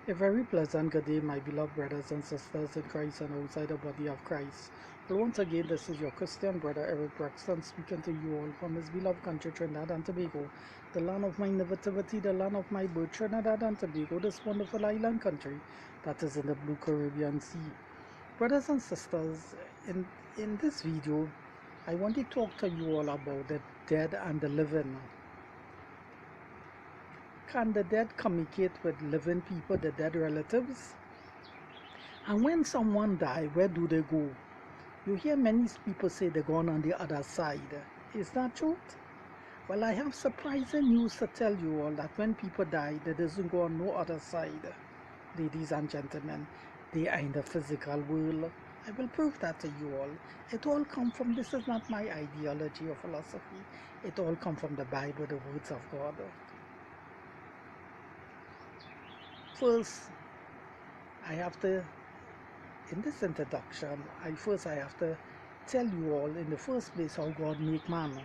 A very pleasant good day, my beloved brothers and sisters in Christ and outside the body of Christ. Well, once again, this is your Christian brother Eric Braxton speaking to you all from his beloved country, Trinidad and Tobago, the land of my nativity, the land of my birth, Trinidad and Tobago, this wonderful island country that is in the blue Caribbean Sea. Brothers and sisters, in this video, I want to talk to you all about the dead and the living. Can the dead communicate with living people, the dead relatives? And when someone dies, where do they go? You hear many people say they're gone on the other side. Is that true? Well, I have surprising news to tell you all that when people die, they doesn't go on no other side. Ladies and gentlemen, they are in the physical world. I will prove that to you all. It all comes from, this is not my ideology or philosophy. It all comes from the Bible, the words of God. First, I have to, in this introduction, I have to tell you all in the first place how God made man.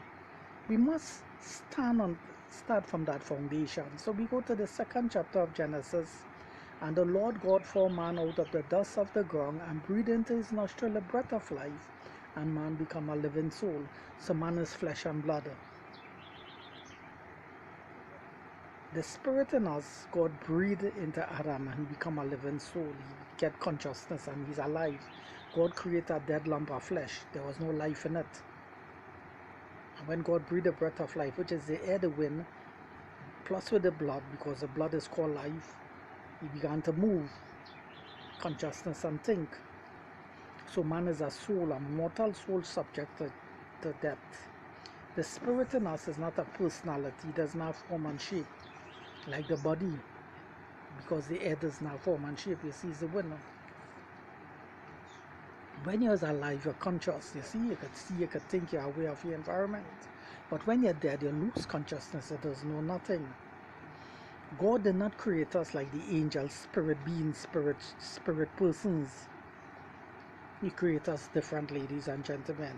We must start from that foundation. So we go to the second chapter of Genesis. And the Lord God formed man out of the dust of the ground and breathed into his nostril a breath of life, and man become a living soul. So man is flesh and blood. The spirit in us, God breathed into Adam and he become a living soul. He get consciousness and he's alive. God created a dead lump of flesh. There was no life in it. And when God breathed a breath of life, which is the air, the wind, plus with the blood, because the blood is called life, he began to move, consciousness and think. So man is a soul, a mortal soul subject to death. The spirit in us is not a personality, it does not form and shape like the body, because the air does not form and shape. You see, it's the wind. When you're alive, you're conscious. You see, you could think, you're aware of your environment. But when you're dead, you lose consciousness. It does know nothing. God did not create us like the angels, spirit beings, spirit persons. He created us different, ladies and gentlemen.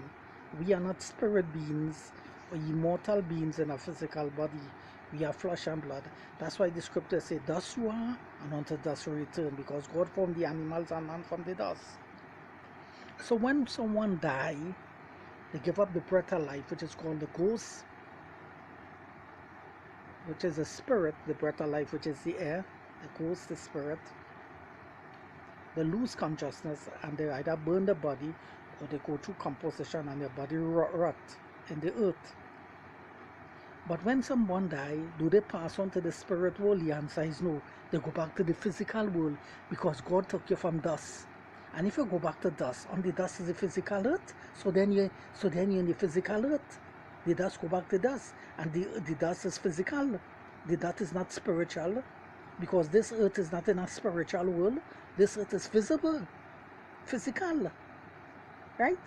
We are not spirit beings or immortal beings in a physical body. We are flesh and blood. That's why the scriptures say, dust you are, and unto dust you return, because God formed the animals and man from the dust. So when someone dies, they give up the breath of life, which is called the ghost, which is the spirit, the breath of life, which is the air, the ghost, the spirit. They lose consciousness and they either burn the body or they go through composition and their body rot in the earth. But when someone dies, do they pass on to the spirit world? The answer is no. They go back to the physical world because God took you from dust. And if you go back to dust, on the dust is the physical earth. So then you're in the physical earth. The dust go back to dust, and the dust is physical. The dust is not spiritual, because this earth is not in a spiritual world. This earth is visible, physical, right?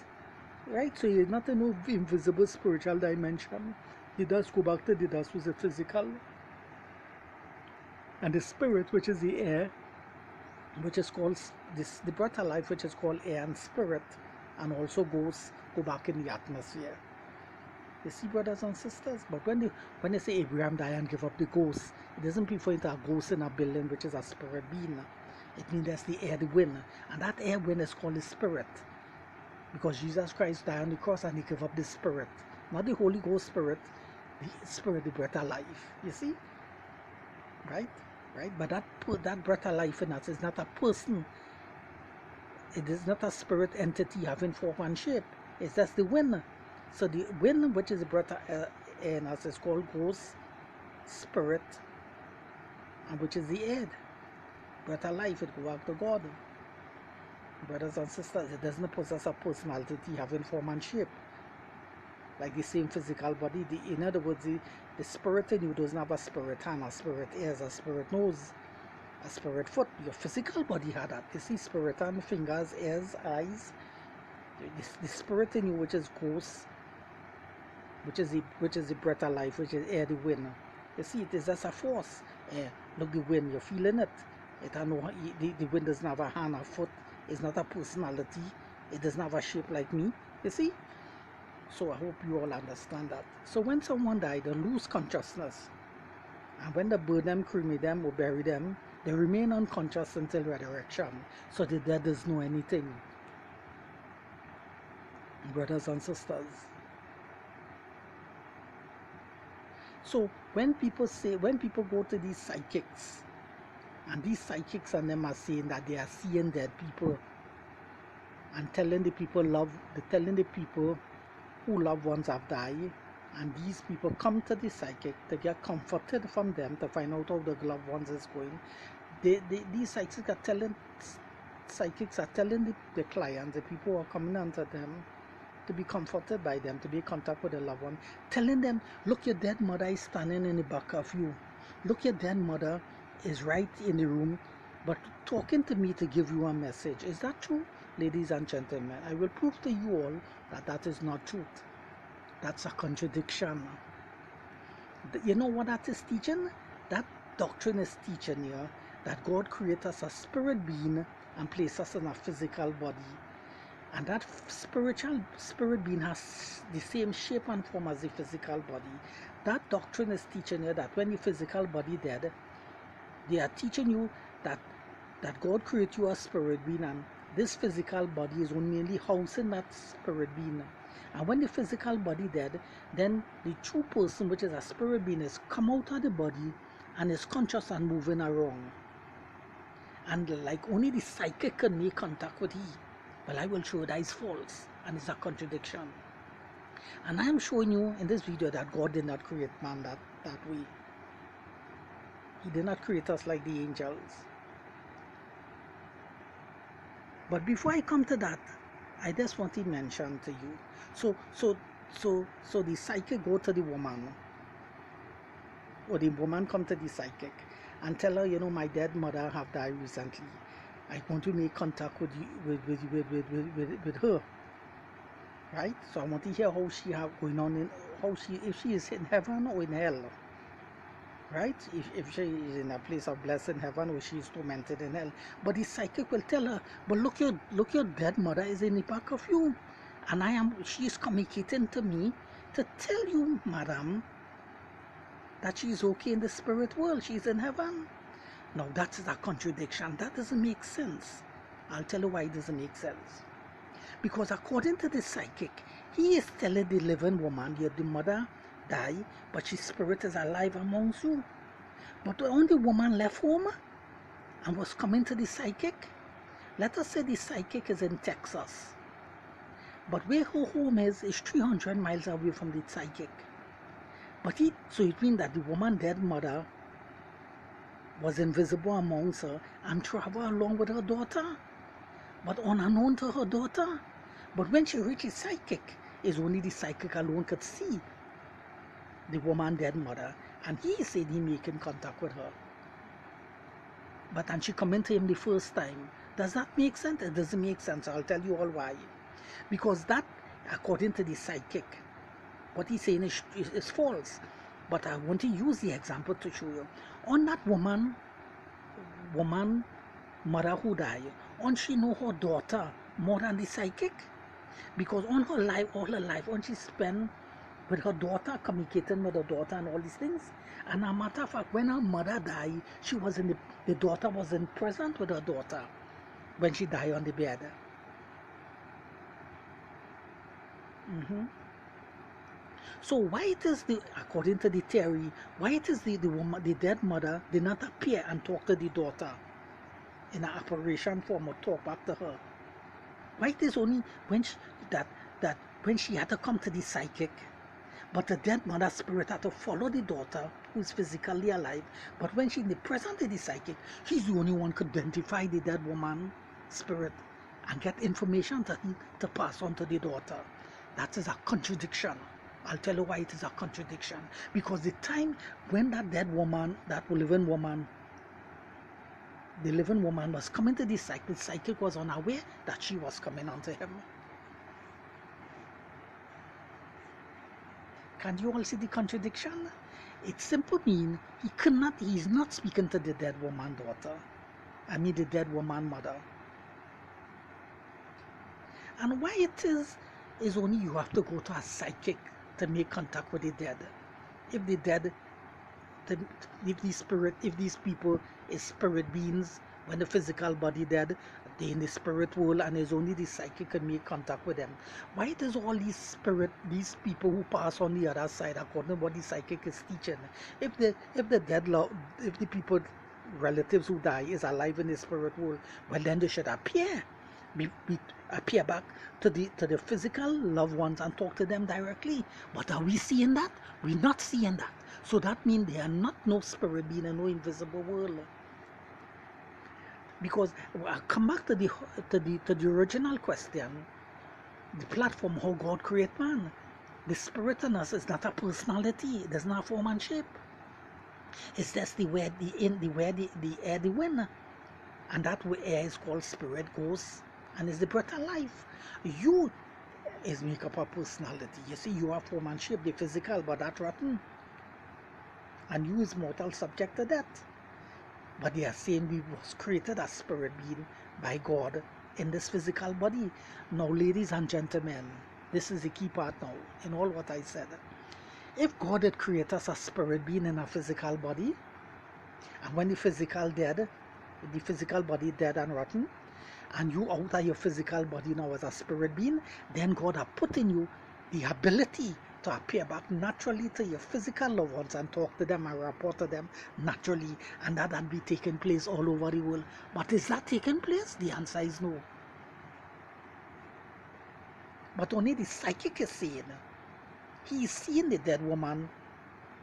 Right, so you're not in no invisible spiritual dimension. The dust go back to the dust, was a physical. And the spirit, which is the air, which is called the breath of life, which is called air and spirit, and also go back in the atmosphere. You see, brothers and sisters? But when they say Abraham died and give up the ghost, it doesn't mean for it a ghost in a building, which is a spirit being. It means that's the air, the wind. And that air wind is called the spirit. Because Jesus Christ died on the cross and he gave up the spirit. Not the Holy Ghost spirit, the spirit, the breath of life. You see? Right? Right? But that breath of life in us is not a person. It is not a spirit entity having form and shape. It's just the wind. So the wind, which is the breath of air in us, is called ghost, spirit, and which is the air. Breath of life, it go back to God. Brothers and sisters, it doesn't possess a personality having form and shape like the same physical body. In other words, the spirit in you doesn't have a spirit hand, a spirit ears, a spirit nose, a spirit foot. Your physical body had that. You see, spirit hand, fingers, ears, eyes. The spirit in you, which is ghost, which is the breath of life, which is air, the wind. You see, it is just a force. Look, the wind, you're feeling it. The wind doesn't have a hand or foot. It's not a personality. It doesn't have a shape like me. You see? So I hope you all understand that. So when someone died, they lose consciousness. And when they burn them, cremate them, or bury them, They remain unconscious until resurrection, so the dead doesn't know anything. Brothers and sisters. So when people go to these psychics, and these psychics and them are saying that they are seeing dead people and telling the people who loved ones have died, and these people come to the psychic to get comforted from them, to find out how the loved ones is going. These psychics are telling the clients, the people who are coming unto them, to be comforted by them, to be in contact with the loved one, telling them, look, your dead mother is standing in the back of you. Look, your dead mother is right in the room, but talking to me to give you a message. Is that true, ladies and gentlemen? I will prove to you all that that is not truth. That's a contradiction. You know what that is teaching? That doctrine is teaching you that God created us a spirit being and placed us in a physical body. And that spirit being has the same shape and form as the physical body. That doctrine is teaching you that when the physical body dead, they are teaching you that God created you a spirit being, and this physical body is only housing that spirit being. And when the physical body dead, then the true person, which is a spirit being, is come out of the body and is conscious and moving around. And like only the psychic can make contact with he. Well, I will show you that is false and it's a contradiction. And I am showing you in this video that God did not create man that way. He did not create us like the angels. But before I come to that, I just want to mention to you. So the psychic go to the woman, or the woman come to the psychic and tell her, you know, my dead mother have died recently. I want to make contact with you, with her, right? So I want to hear how she have going on in if she is in heaven or in hell, right? If she is in a place of blessing heaven or she is tormented in hell. But the psychic will tell her, but look, your dead mother is in the back of you, and she is communicating to me to tell you, madam, that she is okay in the spirit world. She's in heaven. Now that is a contradiction. That doesn't make sense. I'll tell you why it doesn't make sense. Because according to the psychic, he is telling the living woman, the mother died, but his spirit is alive amongst you. But when the woman left home and was coming to the psychic, let us say the psychic is in Texas, but where her home is 300 miles away from the psychic. So it means that the woman's dead mother was invisible amongst her and traveled along with her daughter, but unknown to her daughter. But when she reached the psychic, it's only the psychic alone could see the woman's dead mother, and he said he making contact with her. And she come into him the first time. Does that make sense? It doesn't make sense. I'll tell you all why. Because that, according to the psychic, what he's saying is false. But I want to use the example to show you. On that woman mother who died, on she know her daughter more than the psychic? Because all her life, on she spent with her daughter, communicating with her daughter and all these things. And as a matter of fact, when her mother died, the daughter wasn't present with her daughter when she died on the bed. So why it is according to the theory, why it is the woman, the dead mother, did not appear and talk to the daughter in an apparition form or talk back to her? Why it is only when when she had to come to the psychic, but the dead mother's spirit had to follow the daughter who is physically alive. But when she in the presence of the psychic, she's the only one could identify the dead woman spirit and get information to pass on to the daughter. That is a contradiction. I'll tell you why it is a contradiction. Because the time when that dead woman, the living woman was coming to the psychic was unaware that she was coming onto him. Can you all see the contradiction? It simply means he's not speaking to the dead woman daughter. I mean the dead woman mother. And why it is only you have to go to a psychic to make contact with the dead. If the dead the, if these people is spirit beings, when the physical body dead, they in the spirit world, and it's only the psychic can make contact with them. Why it is all these people who pass on the other side, according to what the psychic is teaching? If the dead love, if the people relatives who die is alive in the spirit world, well then they should appear, appear back to the physical loved ones and talk to them directly. But are we seeing that? We're not seeing that. So that means they are not no spirit being in no invisible world. Because I come back to the original question, the platform how God create man. The spirit in us is not a personality. It does not form and shape. It's just the air, the wind, and that air is called spirit, ghost, and is the breath of life. You is make up a personality. You see, you are form and shape, the physical, but that rotten, and you is mortal, subject to death. But they are saying we was created as spirit being by God in this physical body. Now, ladies and gentlemen, this is the key part now in all what I said. If God had created us as spirit being in a physical body, and when the physical body dead and rotten, and you out of your physical body now as a spirit being, then God has put in you the ability to appear back naturally to your physical loved ones and talk to them and report to them naturally, and that be taking place all over the world. But is that taking place? The answer is no. But only the psychic is saying. He is seeing the dead woman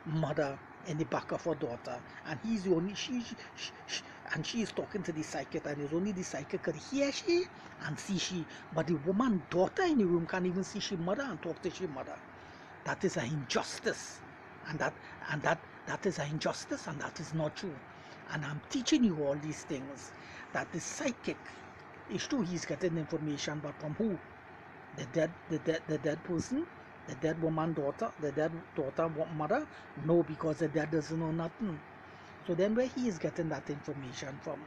mother in the back of her daughter, and he's the only she is talking to the psychic, and it's only the psychic could hear she and see she, but the woman daughter in the room can't even see she mother and talk to she mother. That is an injustice, and that is an injustice, and that is not true. And I'm teaching you all these things, that the psychic is true, he's getting information, but from who? The dead person, the dead woman daughter, the dead daughter mother? No, because the dead doesn't know nothing. So then where he is getting that information from?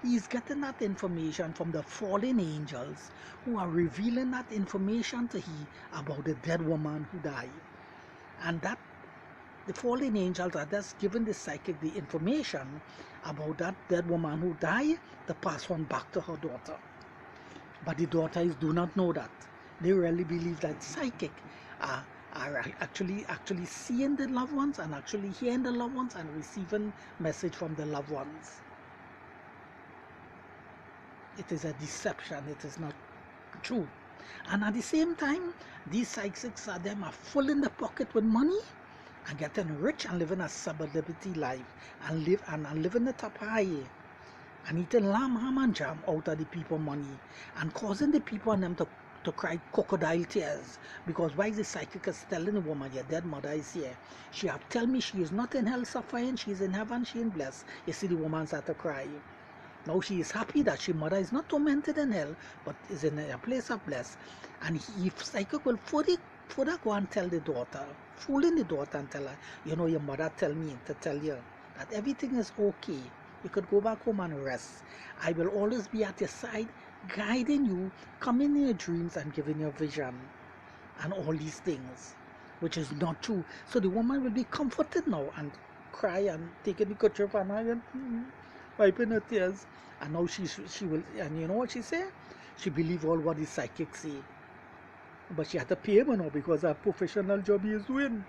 He is getting that information from the fallen angels who are revealing that information to him about the dead woman who died. And that the fallen angels are just giving the psychic the information about that dead woman who died to pass on back to her daughter. But the daughters do not know that. They really believe that psychic are actually seeing the loved ones and actually hearing the loved ones and receiving message from the loved ones. It is a deception. It is not true. And at the same time, these psychics are full in the pocket with money and getting rich and living a celebrity life and living the top high and eating lamb, ham and jam out of the people money and causing the people and them to cry crocodile tears. Because why is the psychic is telling the woman, your dead mother is here, she have tell me she is not in hell suffering, she is in heaven, she is blessed. You see, the woman start to cry. Now she is happy that she mother is not tormented in hell, but is in a place of bliss. And if psychic will further go and tell the daughter, fooling the daughter and tell her, you know, your mother tell me to tell you that everything is okay. You could go back home and rest. I will always be at your side, guiding you, coming in your dreams and giving you vision and all these things, which is not true. So the woman will be comforted now and cry and taking the kerchief and wiping her tears. And now she will, and you know what she say? She believe all what the psychic say. But she had to pay him now because her professional job he is doing.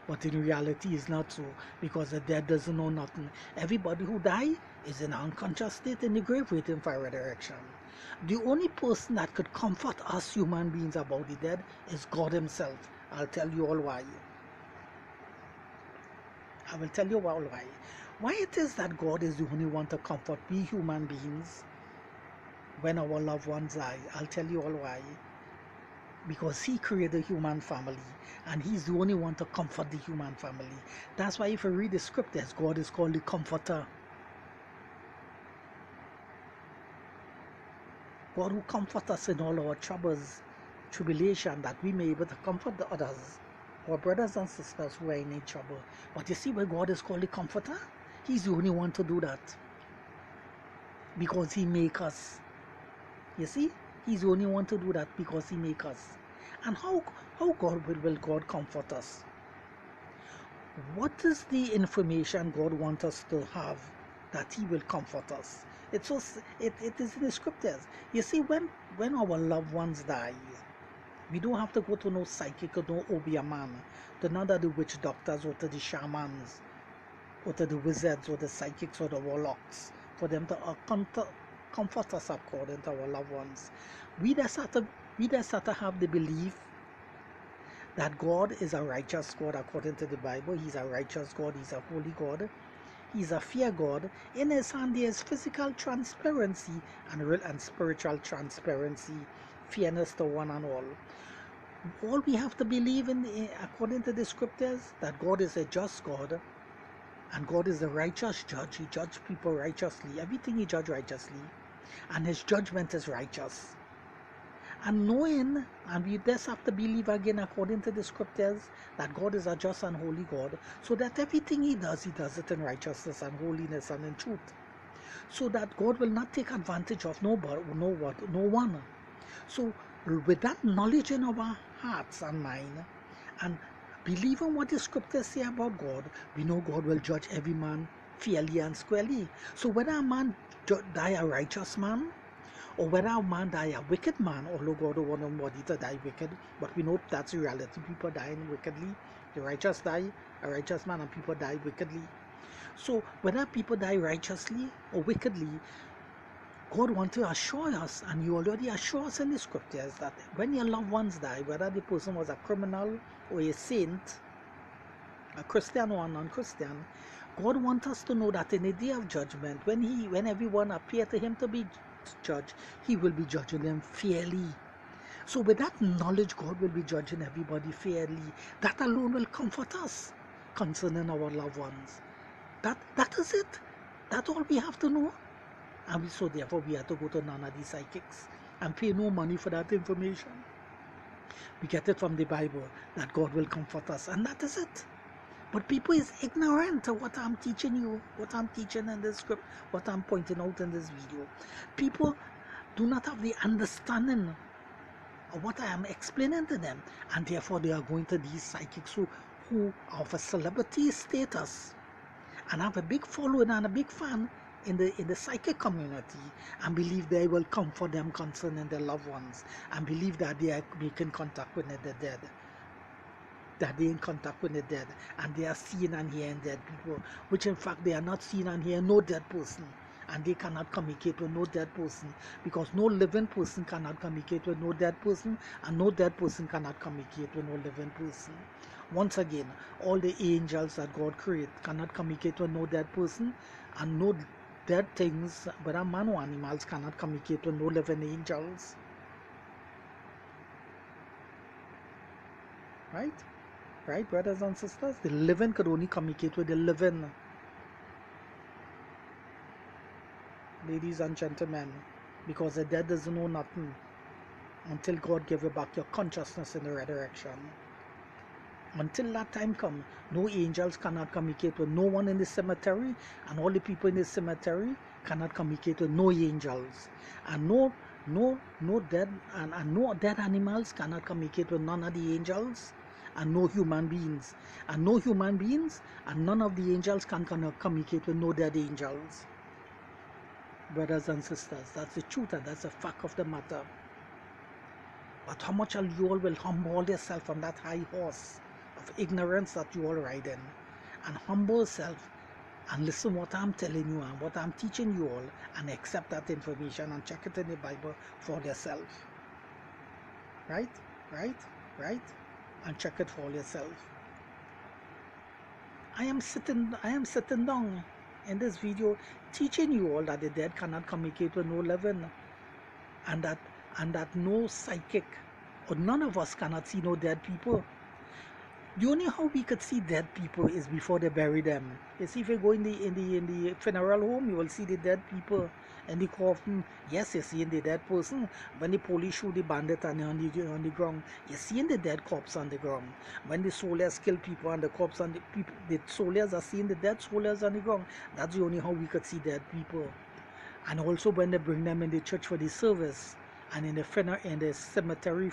But in reality it's not so, because the dead doesn't know nothing. Everybody who die is in an unconscious state in the grave waiting for resurrection. The only person that could comfort us human beings about the dead is God himself. I'll tell you all why. I will tell you all why. Why it is that God is the only one to comfort we human beings when our loved ones die. I'll tell you all why. Because he created the human family and he's the only one to comfort the human family. That's why if you read the scriptures, God is called the comforter. God who comforts us in all our troubles, tribulation, that we may be able to comfort the others, our brothers and sisters who are in any trouble. But you see where God is called the comforter? He's the only one to do that. Because he make us. You see? He's the only one to do that because he make us. And how God will God comfort us? What is the information God wants us to have that He will comfort us? It is in the scriptures. You see, when our loved ones die, we don't have to go to no psychic or no Obeah man, to none of the witch doctors or to the shamans or to the wizards or the psychics or the warlocks for them to comfort us according to our loved ones. We just have to have the belief that God is a righteous God according to the Bible. He's a righteous God. He's a holy God. He's a fair God. In His hand there is physical transparency and real and spiritual transparency, fairness to one and all. All we have to believe in, according to the scriptures, that God is a just God and God is a righteous judge. He judges people righteously. Everything He judges righteously, and His judgment is righteous. And knowing, and we just have to believe again according to the scriptures, that God is a just and holy God, so that everything He does it in righteousness and holiness and in truth, so that God will not take advantage of no one. So with that knowledge in our hearts and mind, and believing what the scriptures say about God, we know God will judge every man fairly and squarely. So whether a man die a righteous man, or whether a man die a wicked man, although God don't want nobody to die wicked, but we know that's the reality. People dying wickedly. The righteous die a righteous man, and people die wickedly. So whether people die righteously or wickedly, God wants to assure us, and He already assures us in the scriptures, that when your loved ones die, whether the person was a criminal or a saint, a Christian or a non-Christian, God wants us to know that in the day of judgment, when everyone appear to Him to be judged, He will be judging them fairly. So with that knowledge, God will be judging everybody fairly. That alone will comfort us concerning our loved ones. That is it. That's all we have to know. And so therefore we have to go to none of these psychics and pay no money for that information. We get it from the Bible that God will comfort us, and that is it. But people is ignorant of what I'm teaching you, what I'm teaching in this script, what I'm pointing out in this video. People do not have the understanding of what I am explaining to them, and therefore they are going to these psychics who are of a celebrity status and have a big following and a big fan in the psychic community, and believe they will comfort them concerning their loved ones, and believe that they are making contact with the dead, that they are in contact with the dead, and they are seeing and hearing dead people, which in fact they are not seeing and hearing no dead person, and they cannot communicate with no dead person, because no living person cannot communicate with no dead person, and no dead person cannot communicate with no living person. Once again, all the angels that God created cannot communicate with no dead person, and no dead things, whether man or animals, cannot communicate with no living angels. Right? Right, brothers and sisters? The living could only communicate with the living. Ladies and gentlemen, because the dead doesn't know nothing until God give you back your consciousness in the resurrection. Until that time comes, no angels cannot communicate with no one in the cemetery, and all the people in the cemetery cannot communicate with no angels, and no dead and no dead animals cannot communicate with none of the angels, and no human beings, and no human beings and none of the angels can communicate with no dead angels. Brothers and sisters, that's the truth, and that's the fact of the matter. But how much you all will humble yourself from that high horse of ignorance that you all ride in, and humble yourself and listen what I'm telling you and what I'm teaching you all, and accept that information and check it in the Bible for yourself. Right? And check it for yourself. I am sitting down in this video teaching you all that the dead cannot communicate with no living, and that no psychic or none of us cannot see no dead people. The only how we could see dead people is before they bury them. You see, if you go in the funeral home, you will see the dead people in the coffin. Yes, you're seeing the dead person. When the police shoot the bandit on the ground, you're seeing the dead corpse on the ground. When the soldiers kill people and the corpse on the soldiers are seeing the dead soldiers on the ground. That's the only how we could see dead people. And also when they bring them in the church for the service, and in the cemetery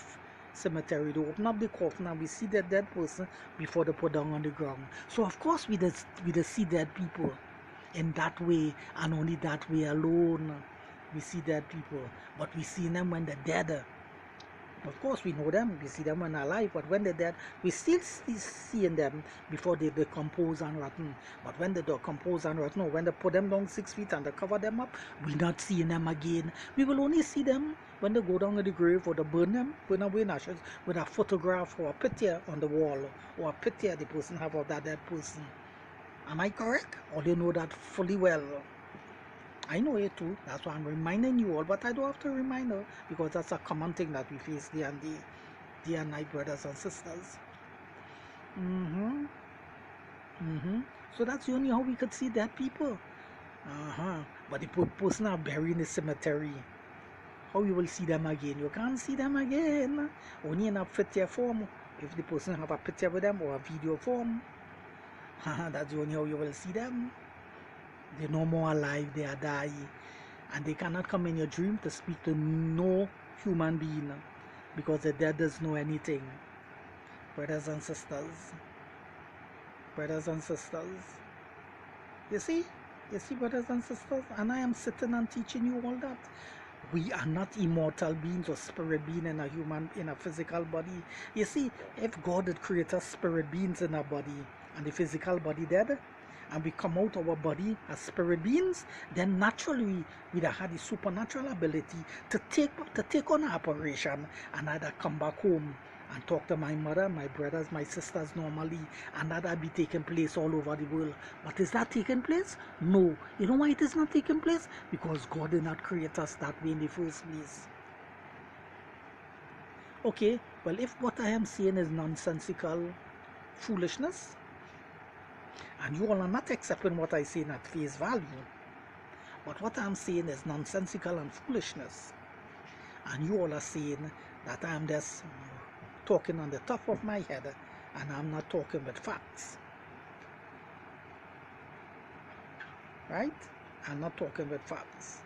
cemetery. They open up the coffin and we see the dead person before they put down on the ground. So of course we just see dead people in that way, and only that way alone we see dead people. But we see them when they're dead. Of course we know them, we see them when they're alive, but when they're dead, we still seeing them before they decompose and rotten. But when they decompose and rotten, or when they put them down 6 feet and they cover them up, we're not seeing them again. We will only see them when they go down in the grave, or they burn them, burn away in ashes, with a photograph or a picture on the wall, or a picture the person have of that dead person. Am I correct? Or they know that fully well? I know it too. That's why I'm reminding you all, but I don't have to remind her, because that's a common thing that we face day and day, day and night, brothers and sisters. So that's the only how we could see dead people. But the person are buried in the cemetery, how you will see them again? You can't see them again. Only in a picture form, if the person have a picture with them or a video form. That's the only how you will see them. They're no more alive, they are dying. And they cannot come in your dream to speak to no human being, because the dead doesn't know anything. Brothers and sisters. Brothers and sisters. You see, brothers and sisters? And I am sitting and teaching you all that. We are not immortal beings or spirit being in a physical body. You see, if God had created spirit beings in our body and the physical body dead, and we come out of our body as spirit beings, then naturally we'd have had the supernatural ability to take on an operation and either come back home and talk to my mother, my brothers, my sisters normally, and that be taking place all over the world. But is that taking place? No. You know why it is not taking place? Because God did not create us that way in the first place. Okay, well, if what I am saying is nonsensical foolishness, and you all are not accepting what I say at face value, but what I'm saying is nonsensical and foolishness, and you all are saying that I'm just talking on the top of my head and I'm not talking with facts, right? I'm not talking with facts.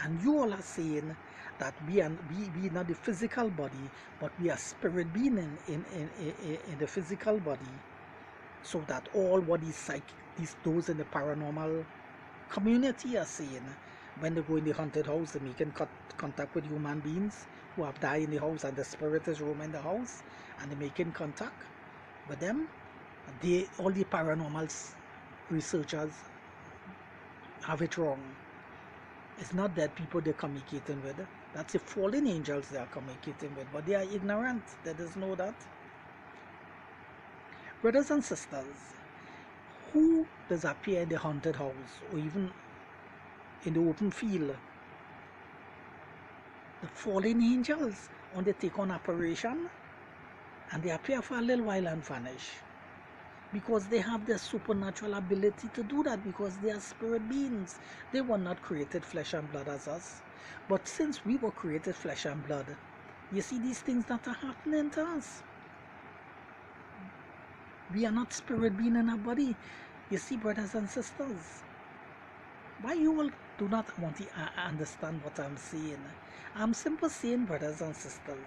And you all are saying that we are not the physical body, but we are spirit being in the physical body, so that all what is psychic, those in the paranormal community are saying, when they go in the haunted house, they make contact with human beings who have died in the house, and the spirit is roaming the house, and they making contact with them. All the paranormal researchers have it wrong. It's not dead people they're communicating with. That's the fallen angels they are communicating with, but they are ignorant. They just know that. Brothers and sisters, who does appear in the haunted house or even in the open field? The fallen angels, when they take on operation, and they appear for a little while and vanish, because they have the supernatural ability to do that, because they are spirit beings. They were not created flesh and blood as us, but since we were created flesh and blood, you see these things that are happening to us. We are not spirit being in our body. You see, brothers and sisters, why you all do not want to understand what I'm saying? I'm simply saying, brothers and sisters,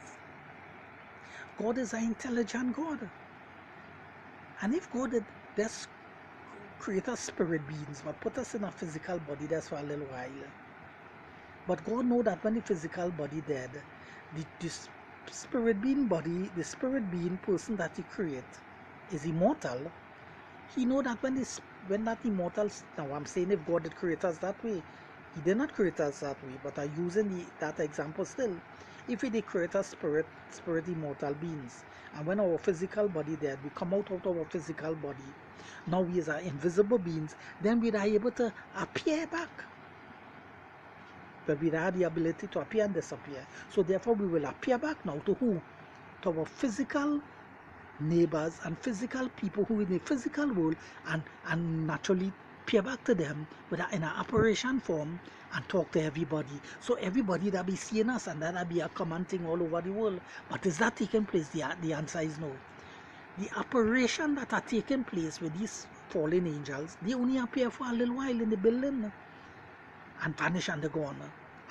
God is an intelligent God. And if God had just create us spirit beings, but put us in a physical body just for a little while, but God know that when the physical body dead, the spirit being body, the spirit being person that He create is immortal. He know that when that immortal, now I'm saying if God did create us that way, He did not create us that way, but I'm using that example still. If He did create us spirit immortal beings, and when our physical body dead, we come out of our physical body, now we are invisible beings, then we are able to appear back. But we have the ability to appear and disappear. So therefore we will appear back now to who? To our physical neighbors and physical people who in the physical world, and naturally appear back to them in an operation form and talk to everybody. So everybody that be seeing us, and that be a common thing all over the world. But is that taking place? The answer is no. The operation that are taking place with these fallen angels, they only appear for a little while in the building and vanish and they're gone.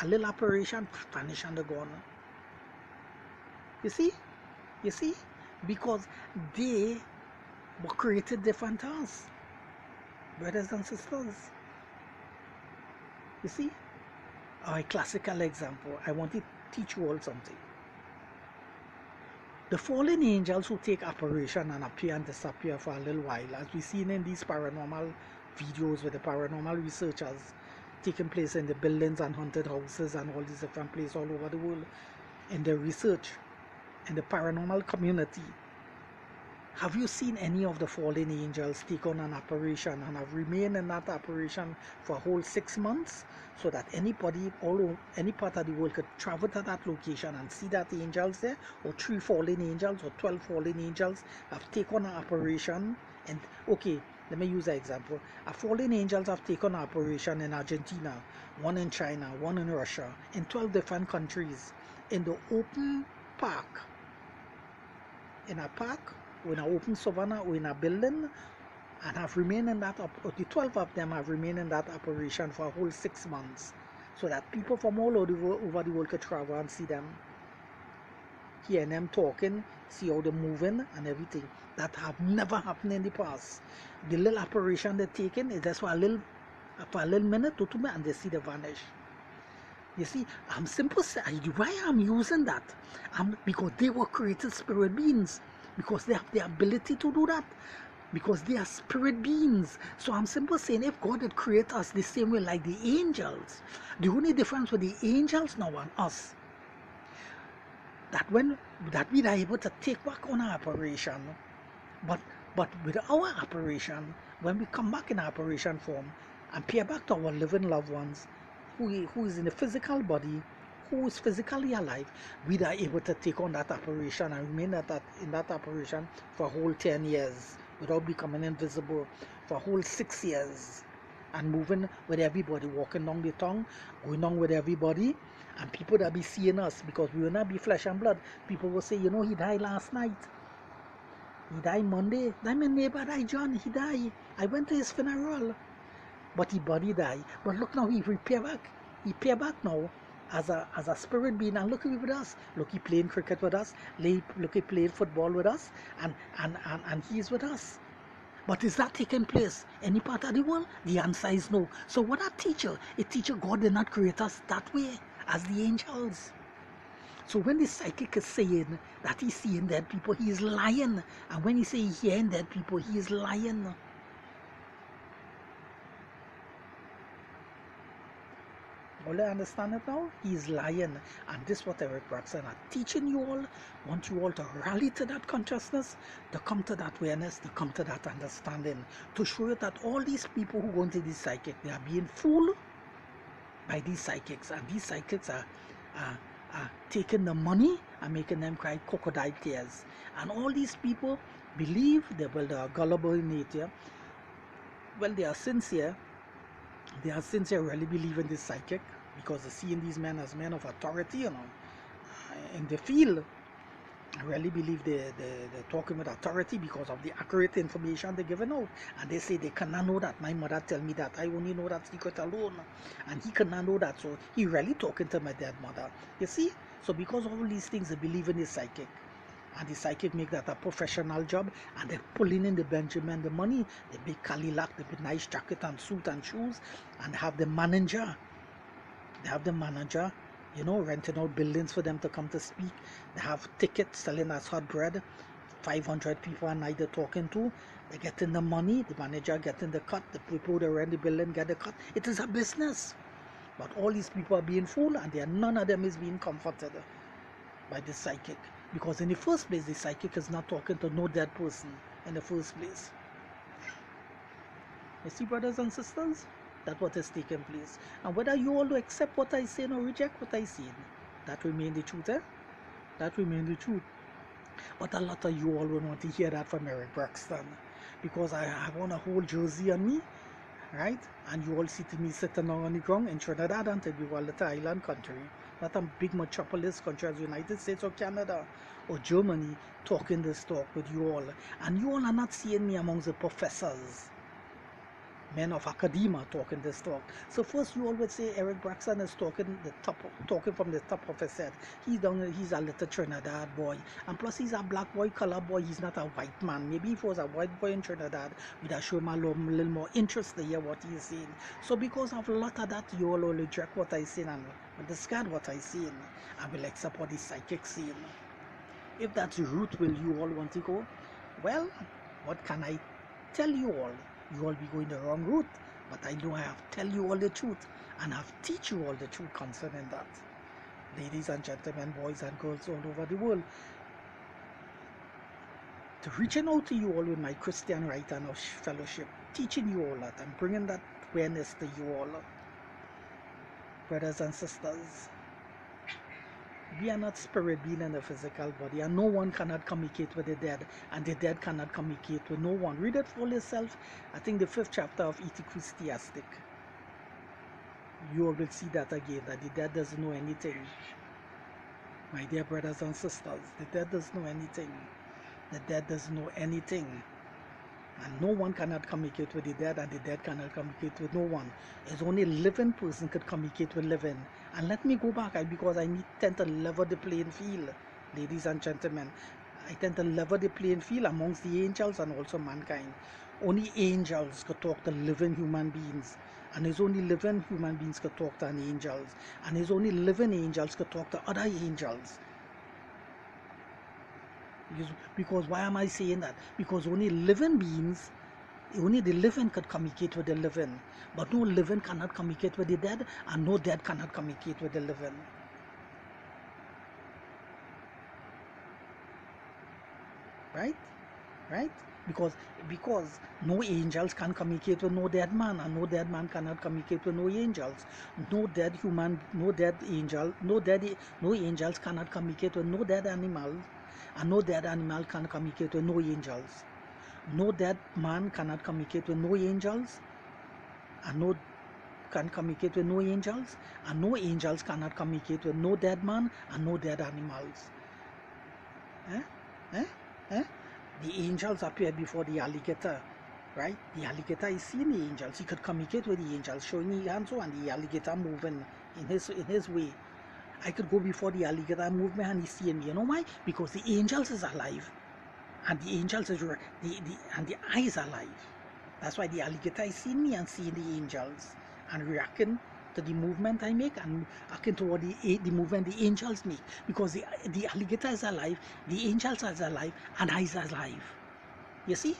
A little operation, vanish and they're gone. You see? You see? Because they were created different to us, brothers and sisters. You see? A classical example. I want to teach you all something. The fallen angels who take apparition and appear and disappear for a little while, as we've seen in these paranormal videos with the paranormal researchers taking place in the buildings and haunted houses and all these different places all over the world, in the research, in the paranormal community. Have you seen any of the fallen angels take on an apparition and have remained in that apparition for a whole 6 months, so that anybody all over any part of the world could travel to that location and see that the angels there, or 3 fallen angels or 12 fallen angels have taken an apparition? And okay, let me use an example. A fallen angels have taken an apparition in Argentina, one in China, one in Russia, in 12 different countries, in the open park, in a park, or in an open savanna, or in a building, and have remained in that, the 12 of them have remained in that apparition for a whole 6 months, so that people from all over the world could travel and see them, hear them talking, see how they're moving and everything. That have never happened in the past. The little apparition they're taking is just for a little minute or 2 minutes, and they see them vanish. You see, I'm simple. Why I'm using that? Because they were created spirit beings. Because they have the ability to do that. Because they are spirit beings. So I'm simply saying, if God had created us the same way like the angels, the only difference with the angels now and us, that we are able to take back on our operation, but with our operation, when we come back in our operation form and pay back to our living loved ones, who is in the physical body, who is physically alive, we are able to take on that operation and remain in that operation for a whole 10 years without becoming invisible, for a whole 6 years, and moving with everybody, walking down the tongue, going on with everybody, and people that be seeing us, because we will not be flesh and blood. People will say, you know, he died last night. He died Monday. That my neighbor died, John. He died. I went to his funeral. But his body died. But look now, he pay back. He pay back now as a spirit being, and look with us. Look, he playing cricket with us. Look, he played football with us, and he's with us. But is that taking place any part of the world? The answer is no. So what a teacher God did not create us that way as the angels. So when the psychic is saying that he's seeing dead people, he is lying. And when he say he's hearing dead people, he is lying. All I understand it now? He is lying. And this is what Eric Braxton are teaching you all. Want you all to rally to that consciousness, to come to that awareness, to come to that understanding, to show you that all these people who go into this psychic, they are being fooled by these psychics. And these psychics are taking the money and making them cry crocodile tears. And all these people believe they are gullible in nature. Well, they are sincere. They are sincere, really believe in this psychic, because they see in these men as men of authority, you know, in the field. I really believe they're talking with authority because of the accurate information they're giving out. And they say they cannot know that. My mother tell me that. I only know that secret alone. And he cannot know that. So he really talking to my dead mother. You see? So because of all these things, they believe in the psychic. And the psychic make that a professional job, and they're pulling in the Benjamin, the money, the big Cadillac, the big nice jacket and suit and shoes, and have the manager. They have the manager, you know, renting out buildings for them to come to speak. They have tickets selling as hot bread. 500 people a night they're talking to. They're getting the money, the manager getting the cut, the people that rent the building get the cut. It is a business. But all these people are being fooled, and none of them is being comforted by the psychic. Because in the first place, the psychic is not talking to no dead person in the first place. You see, brothers and sisters, that's what is taking place. And whether you all accept what I say or reject what I say, that remains the truth, eh? That remains the truth. But a lot of you all will want to hear that from Eric Braxton, because I have on a whole jersey on me, right? And you all see me sitting on the ground in Trinidad and Tobago, a little island country, not a big metropolis country as the United States or Canada or Germany, talking this talk with you all. And you all are not seeing me amongst the professors. men of academia talking this talk. So first you always say Eric Braxton is talking from the top of his head. He's a little Trinidad boy, and plus he's a black boy, color boy. He's not a white man. Maybe if he was a white boy in Trinidad, we'd have shown him a little more interest to hear what he's saying. So because of a lot of that, you all will reject what I say and discard what I say, and will accept what the psychic saying. If that's the route will you all want to go, well, what can I tell you all? You all be going the wrong route, but I know I have to tell you all the truth, and I have to teach you all the truth concerning that. Ladies and gentlemen, boys and girls all over the world, to reaching out to you all with my Christian Right and Fellowship, teaching you all that and bringing that awareness to you all, brothers and sisters. We are not spirit being in a physical body, and no one cannot communicate with the dead, and the dead cannot communicate with no one. Read it for yourself. I think the 5th chapter of Ecclesiastic. You will see that again, that the dead doesn't know anything. My dear brothers and sisters, the dead doesn't know anything. The dead doesn't know anything. And no one cannot communicate with the dead, and the dead cannot communicate with no one. It's only a living person could communicate with living. And let me go back, because I tend to level the playing field, ladies and gentlemen. I tend to level the playing field amongst the angels and also mankind. Only angels could talk to living human beings. And it's only living human beings could talk to angels. And it's only living angels could talk to other angels. Because why am I saying that? Because only living beings, only the living could communicate with the living, but no living cannot communicate with the dead, and no dead cannot communicate with the living. Right? Because no angels can communicate with no dead man, and no dead man cannot communicate with no angels. No angels cannot communicate with no dead animal, and no dead animal can communicate with no angels. No dead man cannot communicate with no angels, and no can communicate with no angels, and no angels cannot communicate with no dead man and no dead animals. The angels appeared before the alligator, right? The alligator is seeing the angels. He could communicate with the angels, showing his hands, and the alligator moving in his way. I could go before the alligator, move my hand, he's seeing me. You know why? Because the angels is alive, and the angels is and the eye is alive. That's why the alligator is seeing me and seeing the angels and reacting to the movement I make and acting toward the movement the angels make, because the alligator is alive, the angels are alive, and I is alive. You see,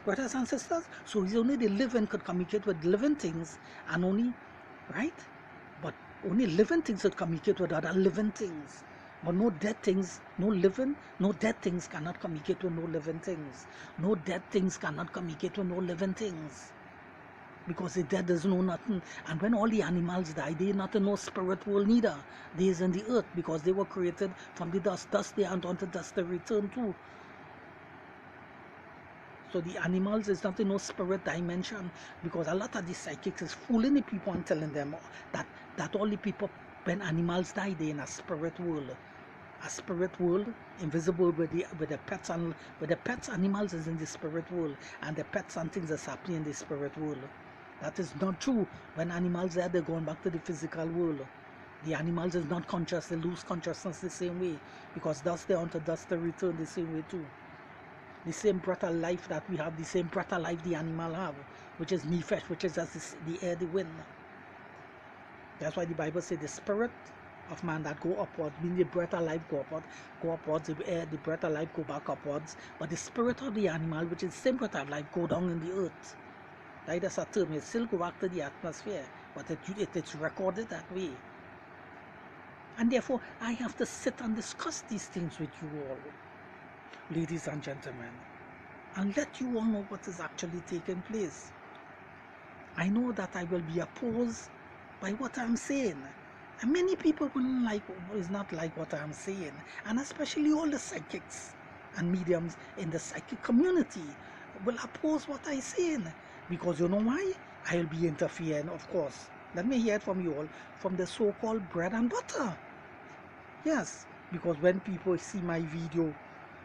brothers and sisters. So it's only the living could communicate with living things, and only, right? But only living things could communicate with other living things. But no dead things, no dead things cannot communicate with no living things. No dead things cannot communicate with no living things. Because the dead doesn't know nothing. And when all the animals die, they not in no spirit world neither. They is in the earth, because they were created from the dust. Dust they and unto dust they return to. So the animals is not in no spirit dimension, because a lot of the psychics is fooling the people and telling them that all the people, when animals die, they in a spirit world. A spirit world, invisible, with the pets, and with the pets, animals is in the spirit world, and the pets and things is happening in the spirit world. That is not true. When animals are, they're going back to the physical world. The animals is not conscious, they lose consciousness the same way, because dust they unto dust they return the same way too. The same breath of life that we have, the same breath of life the animal have, which is nefesh, which is as the air, the wind. That's why the Bible says the spirit of man that go upward, meaning the breath of life go upwards, the breath of life go back upwards, but the spirit of the animal, which is the same breath of life, go down in the earth. Right, that's a term. It still go back to the atmosphere, but it's recorded that way. And therefore, I have to sit and discuss these things with you all, ladies and gentlemen, and let you all know what is actually taking place. I know that I will be opposed by what I'm saying, and many people is not like what I'm saying, and especially all the psychics and mediums in the psychic community will oppose what I'm saying, because you know why? I'll be interfering, of course. Let me hear it from you all, from the so-called bread and butter. Yes, because when people see my video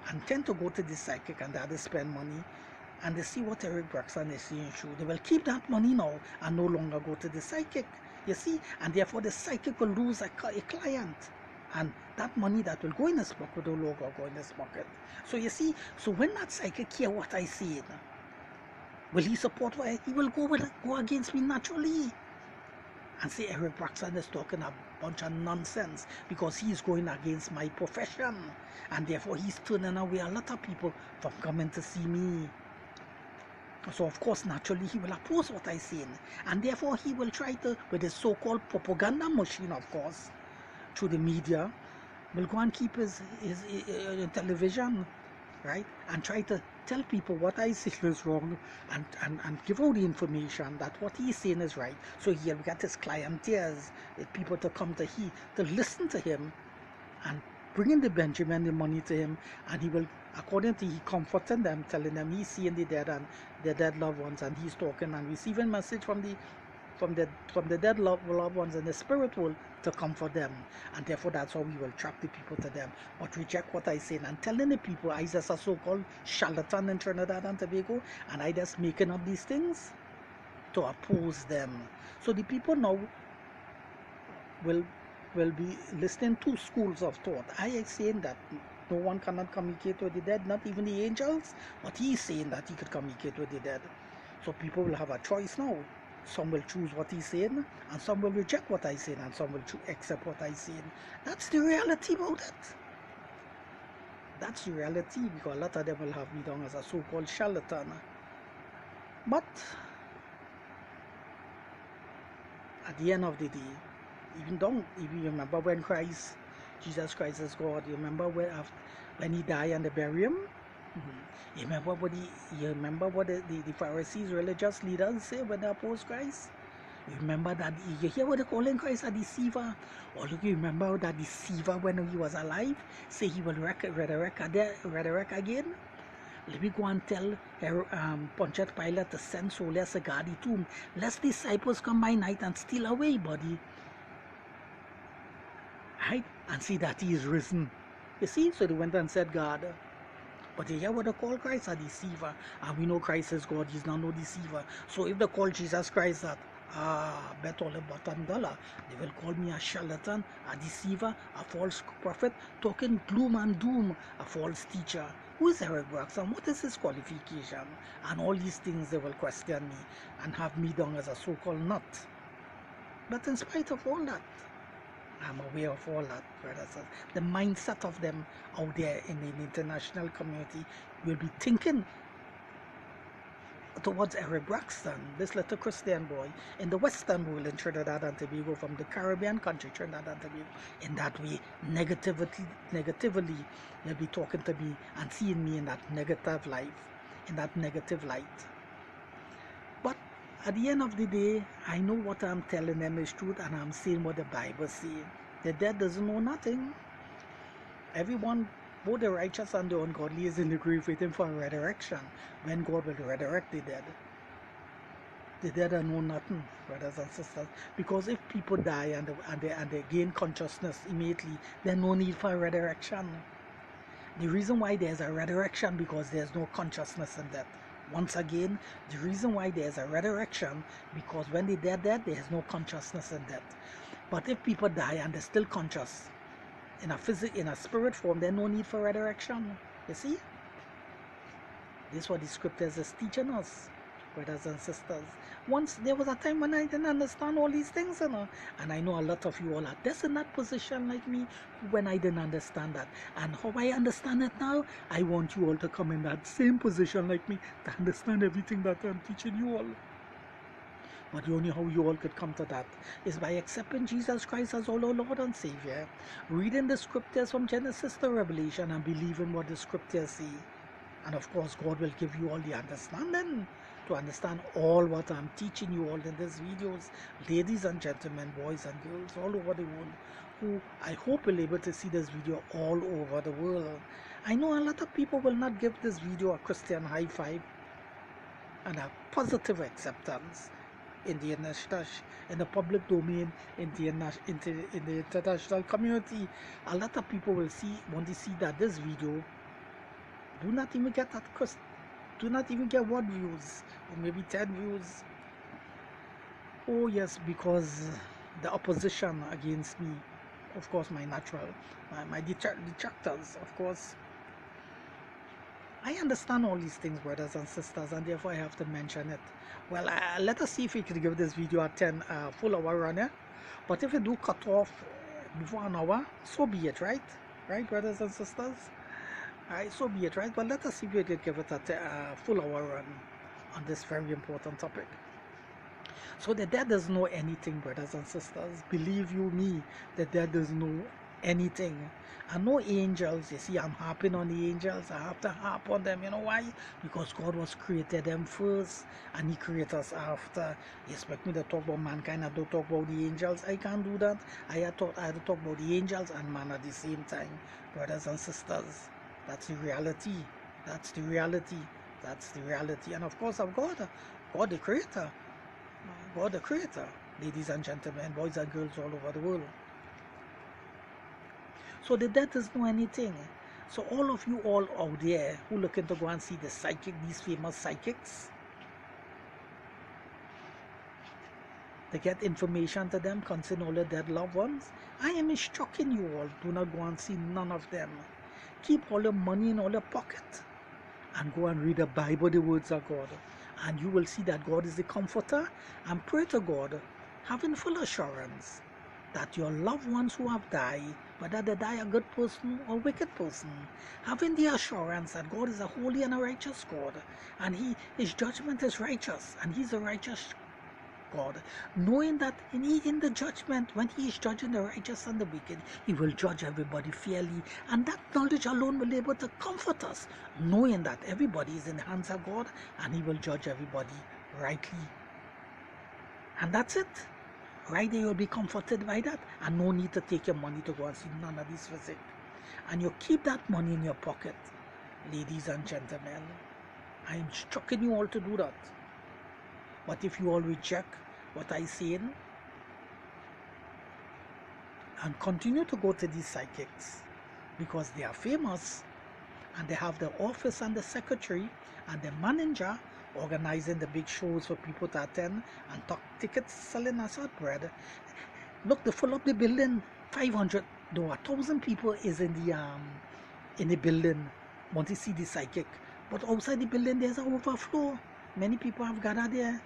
and tend to go to the psychic and they spend money, and they see what Eric Braxton is seeing through, they will keep that money now and no longer go to the psychic. You see, and therefore the psychic will lose a client, and that money that will go in his pocket will no longer go in his pocket. So you see, so when that psychic hear what I say, will he support what he will go against me naturally and say Eric Braxton is talking a bunch of nonsense because he's going against my profession, and therefore he's turning away a lot of people from coming to see me. So of course naturally he will oppose what I say, and therefore he will try to, with his so-called propaganda machine, of course, through the media, will go and keep his television, right, and try to tell people what I say is wrong, and give out the information that what he's saying is right. So he'll get his clienteers, people to come to listen to him, and bringing the Benjamin the money to him, and he will, according to he comforting them, telling them he's seeing the dead and their dead loved ones, and he's talking and receiving message from the dead loved ones in the spirit world to comfort them, and therefore that's how we will trap the people to them. But reject what I say and telling the people I just a so-called charlatan in Trinidad and Tobago, and I just making up these things to oppose them. So the people now will be listening to schools of thought. I am saying that no one cannot communicate with the dead, not even the angels, but he's saying that he could communicate with the dead. So people will have a choice now. Some will choose what he's saying, and some will reject what I say, and some will accept what I say. That's the reality about it. That's the reality, because a lot of them will have me down as a so-called charlatan. But at the end of the day, even you remember when Jesus Christ is God, you remember when he died and they buried him? You remember what the Pharisees, religious leaders, say when they oppose Christ? You remember that you hear what they calling Christ a deceiver? Or look, you remember that deceiver when he was alive, say he will resurrect again? Let me go and tell Pontius Pilate to send soldiers to guard the tomb, lest disciples come by night and steal away body, right? And see that he is risen. You see, so they went and said God. But you hear what they call Christ a deceiver, and we know Christ is God, he's not no deceiver. So if they call Jesus Christ that, bet all the bottom dollar, they will call me a charlatan, a deceiver, a false prophet, talking gloom and doom, a false teacher. Who is Eric Braxton? What is his qualification? And all these things they will question me and have me down as a so-called nut. But in spite of all that, I'm aware of all that, brothers. The mindset of them out there in the international community will be thinking towards Eric Braxton, this little Christian boy in the Western world in Trinidad and Tobago, from the Caribbean country, Trinidad and Tobago. In that way, negatively, they'll be talking to me and seeing me in that negative life, in that negative light. But at the end of the day, I know what I'm telling them is truth, and I'm saying what the Bible says. The dead doesn't know nothing. Everyone, both the righteous and the ungodly, is in the grave waiting for a resurrection, when God will resurrect the dead. The dead don't know nothing, brothers and sisters, because if people die and they gain consciousness immediately, there's no need for a resurrection. The reason why there's a resurrection, because there's no consciousness in death. Once again, the reason why there's a resurrection, because when they're dead, there's no consciousness in death. But if people die and they're still conscious in a spirit form, there's no need for resurrection. You see? This is what the scriptures is teaching us, brothers and sisters. Once there was a time when I didn't understand all these things, and I know a lot of you all are just in that position like me when I didn't understand that. And how I understand it now, I want you all to come in that same position like me to understand everything that I'm teaching you all. But the only how you all could come to that is by accepting Jesus Christ as our Lord and Savior, reading the scriptures from Genesis to Revelation, and believing what the scriptures say. And of course, God will give you all the understanding to understand all what I'm teaching you all in these videos, ladies and gentlemen, boys and girls all over the world, who I hope will be able to see this video all over the world. I know a lot of people will not give this video a Christian high five and a positive acceptance in the public domain, in the international community. A lot of people will want to see that this video do not even get that do not even get 1 views or maybe 10 views. Oh yes, because the opposition against me, of course, my natural, my detractors, of course. I understand all these things, brothers and sisters, and therefore I have to mention it. Well, let us see if we can give this video a 10 full hour run, yeah? But if we do cut off before an hour, so be it, right? Right, brothers and sisters? Alright, so be it, right? But let us see if we can give it a full hour run on this very important topic. So the dead doesn't know anything, brothers and sisters. Believe you me, the dead doesn't know anything. And no angels. You see, I'm harping on the angels. I have to harp on them. You know why? Because God was created them first and He created us after. You expect me to talk about mankind and don't talk about the angels? I can't do that. I had to talk about the angels and man at the same time, brothers and sisters. That's the reality. That's the reality. That's the reality. And of course, of God, God the Creator. God the Creator, ladies and gentlemen, boys and girls all over the world. So the dead doesn't know anything. So all of you all out there who looking to go and see the psychic, these famous psychics, to get information to them concerning all the dead loved ones, I am instructing you all, do not go and see none of them. Keep all your money in all your pocket and go and read the Bible, the words of God. And you will see that God is the comforter, and pray to God, having full assurance that your loved ones who have died, whether they die a good person or wicked person, having the assurance that God is a holy and a righteous God, and His judgment is righteous, and He's a righteous God, knowing that in the judgment, when He is judging the righteous and the wicked, He will judge everybody fairly, and that knowledge alone will be able to comfort us, knowing that everybody is in the hands of God and He will judge everybody rightly. And that's it. Right there, you'll be comforted by that, and no need to take your money to go and see none of this visit. And you keep that money in your pocket, ladies and gentlemen. I am instructing you all to do that. But if you all reject what I say and continue to go to these psychics because they are famous and they have the office and the secretary and the manager organizing the big shows for people to attend and talk tickets, selling us out bread. Look, they fill up the building. 500, though 1,000 people is in the building want to see the psychic, but outside the building there's an overflow. Many people have gathered there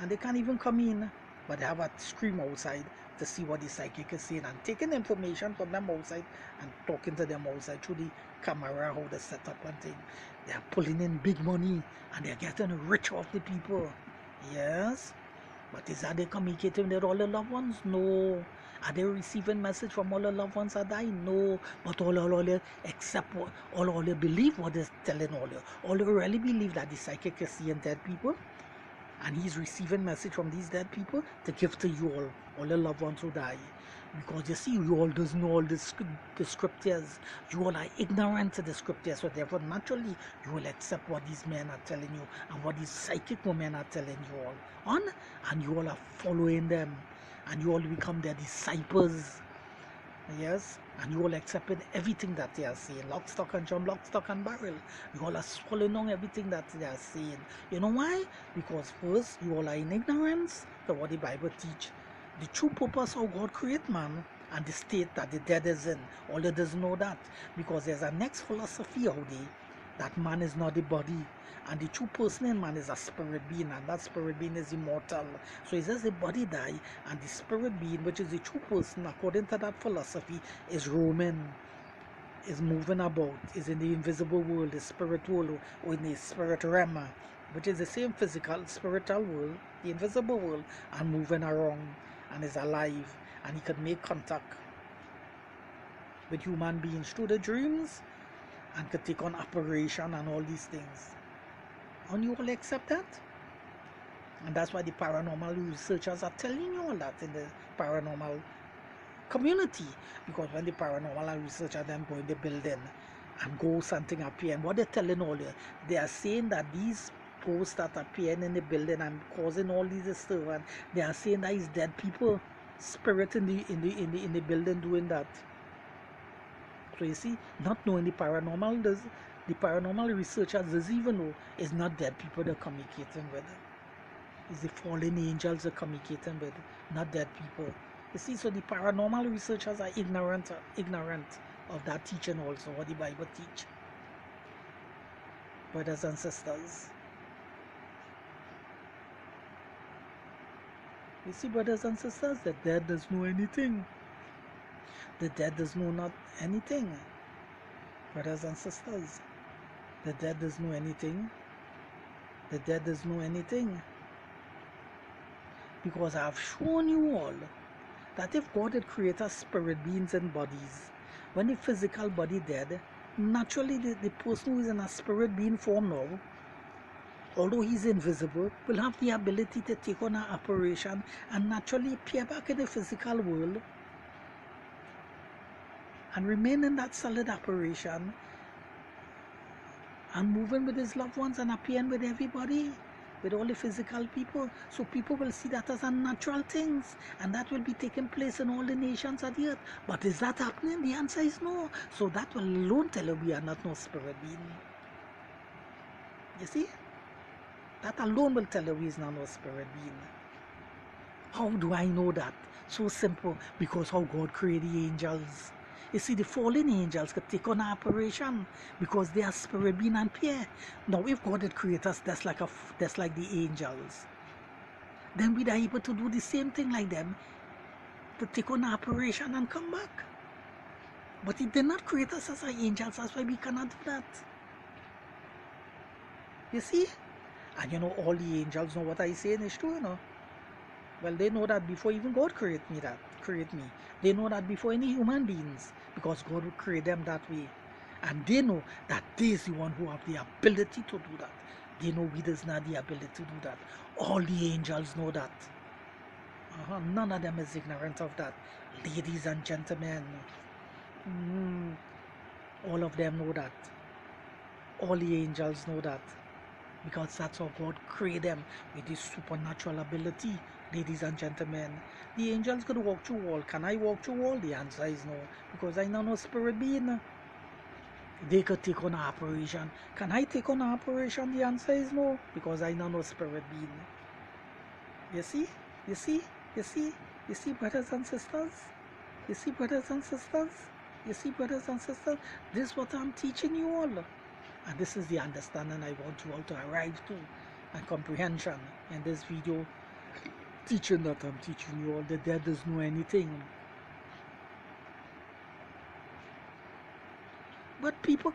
and they can't even come in, but they have a scream outside to see what the psychic is saying and taking information from them outside and talking to them outside through the camera, how they set up and thing. They are pulling in big money and they're getting rich off the people. Yes, but is that they communicating with all the loved ones? No. Are they receiving message from all the loved ones that die? No. But all except all they believe what they're telling all they really believe that the psychic is seeing dead people and he's receiving message from these dead people to give to you all the loved ones who die. Because you see, you all doesn't know all the scriptures. You all are ignorant to the scriptures, so therefore naturally you will accept what these men are telling you and what these psychic women are telling you all on, and you all are following them and you all become their disciples. Yes, and you all accepted everything that they are saying, lock, stock and jump, lock, stock and barrel. You all are swallowing on everything that they are saying. You know why? Because first, you all are in ignorance of what the Bible teach. The true purpose of God create man and the state that the dead is in. All they doesn't know that. Because there's a next philosophy out there that man is not the body. And the true person in man is a spirit being, and that spirit being is immortal. So it's as the body die, and the spirit being, which is the true person, according to that philosophy, is roaming, is moving about, is in the invisible world, the spirit world, or in the spirit realm, which is the same physical, spiritual world, the invisible world, and moving around, and is alive, and he could make contact with human beings through the dreams, and could take on operation and all these things. And you all accept that? And that's why the paranormal researchers are telling you all that in the paranormal community. Because when the paranormal researchers then go in the building and ghosts and things appear, and what they're telling all you, they are saying that these ghosts that appearing in the building and causing all these disturbance, they are saying that it's dead people, spirit in the building doing that. So you see, not knowing the paranormal, the paranormal researchers doesn't even know it's not dead people they're communicating with. It's the fallen angels they're communicating with, not dead people. You see, so the paranormal researchers are ignorant of that teaching also, what the Bible teach. Brothers and sisters. You see, brothers and sisters, the dead does know anything. The dead does know not anything. Brothers and sisters, the dead does know anything. The dead does know anything. Because I have shown you all that if God had created spirit beings and bodies, when the physical body dead, naturally the person who is in a spirit being form now, although he's invisible, will have the ability to take on an apparition and naturally appear back in the physical world and remain in that solid apparition and moving with his loved ones and appearing with everybody, with all the physical people. So people will see that as a natural thing, and that will be taking place in all the nations of the earth. But is that happening? The answer is no. So that will alone tell you we are not no spirit being. You see? That alone will tell you we is not no spirit being. How do I know that? So simple. Because how God created the angels. You see, the fallen angels could take on an apparition because they are spirit being and peer. Now, if God had created us, that's like the angels, then we'd are able to do the same thing like them, to take on an apparition and come back. But He did not create us as angels, that's why we cannot do that. You see? And you know, all the angels know what I say is true, you know. Well, they know that before even God create me. They know that before any human beings, because God would create them that way. And they know that they is the one who have the ability to do that. They know we does not the ability to do that. All the angels know that. None of them is ignorant of that. Ladies and gentlemen, all of them know that. All the angels know that. Because that's how God created them, with this supernatural ability. Ladies and gentlemen, the angels could walk through wall. Can I walk through wall? The answer is no, because I know no spirit being. They could take on an apparition. Can I take on an apparition? The answer is no, because I know no spirit being. You see? You see? You see? You see, brothers and sisters? You see, brothers and sisters? You see, brothers and sisters? This is what I'm teaching you all. And this is the understanding I want you all to arrive to, and comprehension in this video teaching that I'm teaching you all. The dead doesn't know anything. But people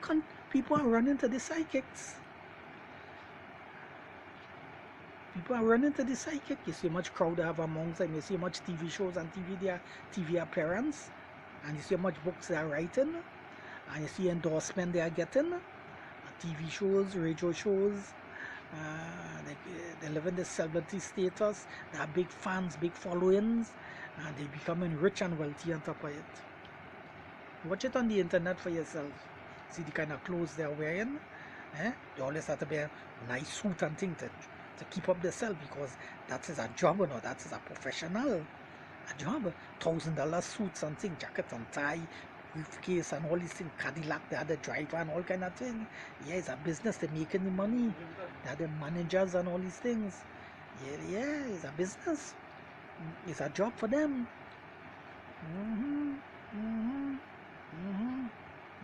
are running to the psychics. People are running to the psychic. You see how much crowd they have amongst them. You see how much TV shows and TV appearance. And you see how much books they are writing. And you see endorsement they are getting. TV shows, radio shows. They live in the celebrity status. They have big fans, big followings. And they're becoming rich and wealthy on top of it. Watch it on the internet for yourself. See the kind of clothes they're wearing. They always have to wear nice suit and things to keep up themselves, because that is a job, you know, that is a professional a job. $1,000 suits and things, jacket and tie, briefcase and all these things, Cadillac, they are the driver and all kind of things. Yeah, it's a business, they're making the money. They are the managers and all these things. Yeah, it's a business. It's a job for them.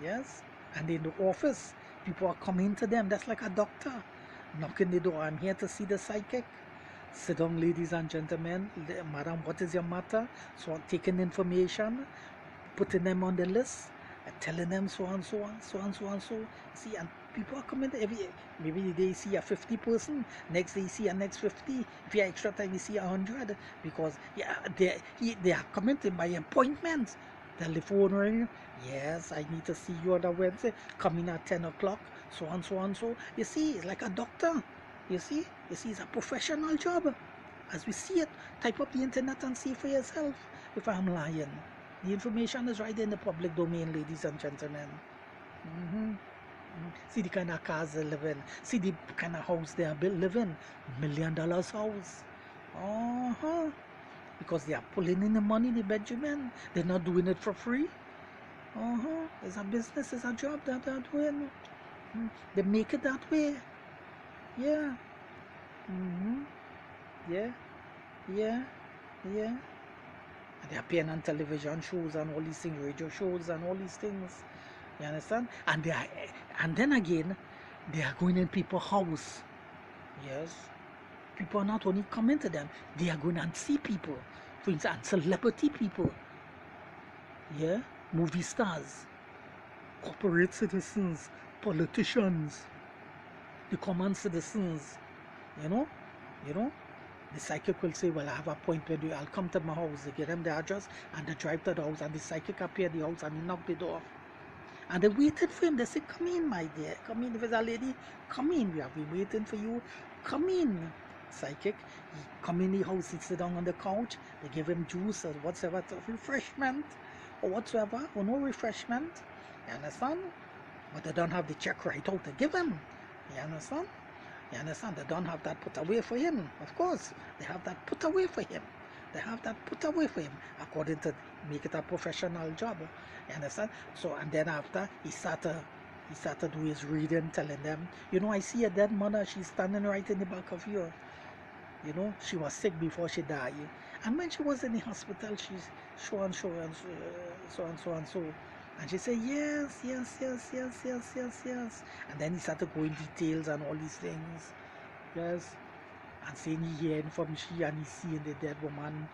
Yes. And in the office, people are coming to them. That's like a doctor knocking the door. I'm here to see the psychic. Sit down, ladies and gentlemen. Madam, what is your matter? So I'm taking information, putting them on the list, and telling them so and so and so and so and so. See, and people are coming maybe they see a 50 person, next they see a next 50. If you have extra time, you see 100, because they are coming to by appointment. Telephone ring. Yes, I need to see you on a Wednesday. Coming at 10 o'clock. So and so and so. You see, it's like a doctor. You see, it's a professional job. As we see it, type up the internet and see for yourself if I'm lying. The information is right in the public domain, ladies and gentlemen. See the kind of cars they live in. See the kind of house they are living. $1 million house. Because they are pulling in the money, the Benjamin. They're not doing it for free. It's a business, it's a job that they're doing. They make it that way. Yeah. Mm-hmm. Yeah. Yeah. Yeah. And they are appearing on television shows and all these things, radio shows and all these things. You understand? And they are, and then again, they are going in people's house. Yes. People are not only coming to them, they are going and see people. For instance, celebrity people. Yeah. Movie stars, corporate citizens, politicians, the common citizens. You know, you know. The psychic will say, well, I have an appointment with you. I'll come to my house. They give them the address and they drive to the house, and the psychic appear at the house and he knock the door. And they waited for him. They say, come in, my dear. Come in. If it's a lady, come in. We have been waiting for you. Come in. Psychic. He come in the house. He sit down on the couch. They give him juice or whatsoever, refreshment or whatsoever, or no refreshment. You understand? But they don't have the check right out to give him. You understand? You understand? They don't have that put away for him. Of course, they have that put away for him. They have that put away for him, according to make it a professional job. You understand? So, and then after, he started do his reading, telling them, you know, I see a dead mother. She's standing right in the back of you. You know, she was sick before she died. And when she was in the hospital, she's so and so and so and so and so. And she said, yes, yes, yes, yes, yes, yes, yes. And then he started going details and all these things. Yes. And saying he hearing from she and he seeing the dead woman,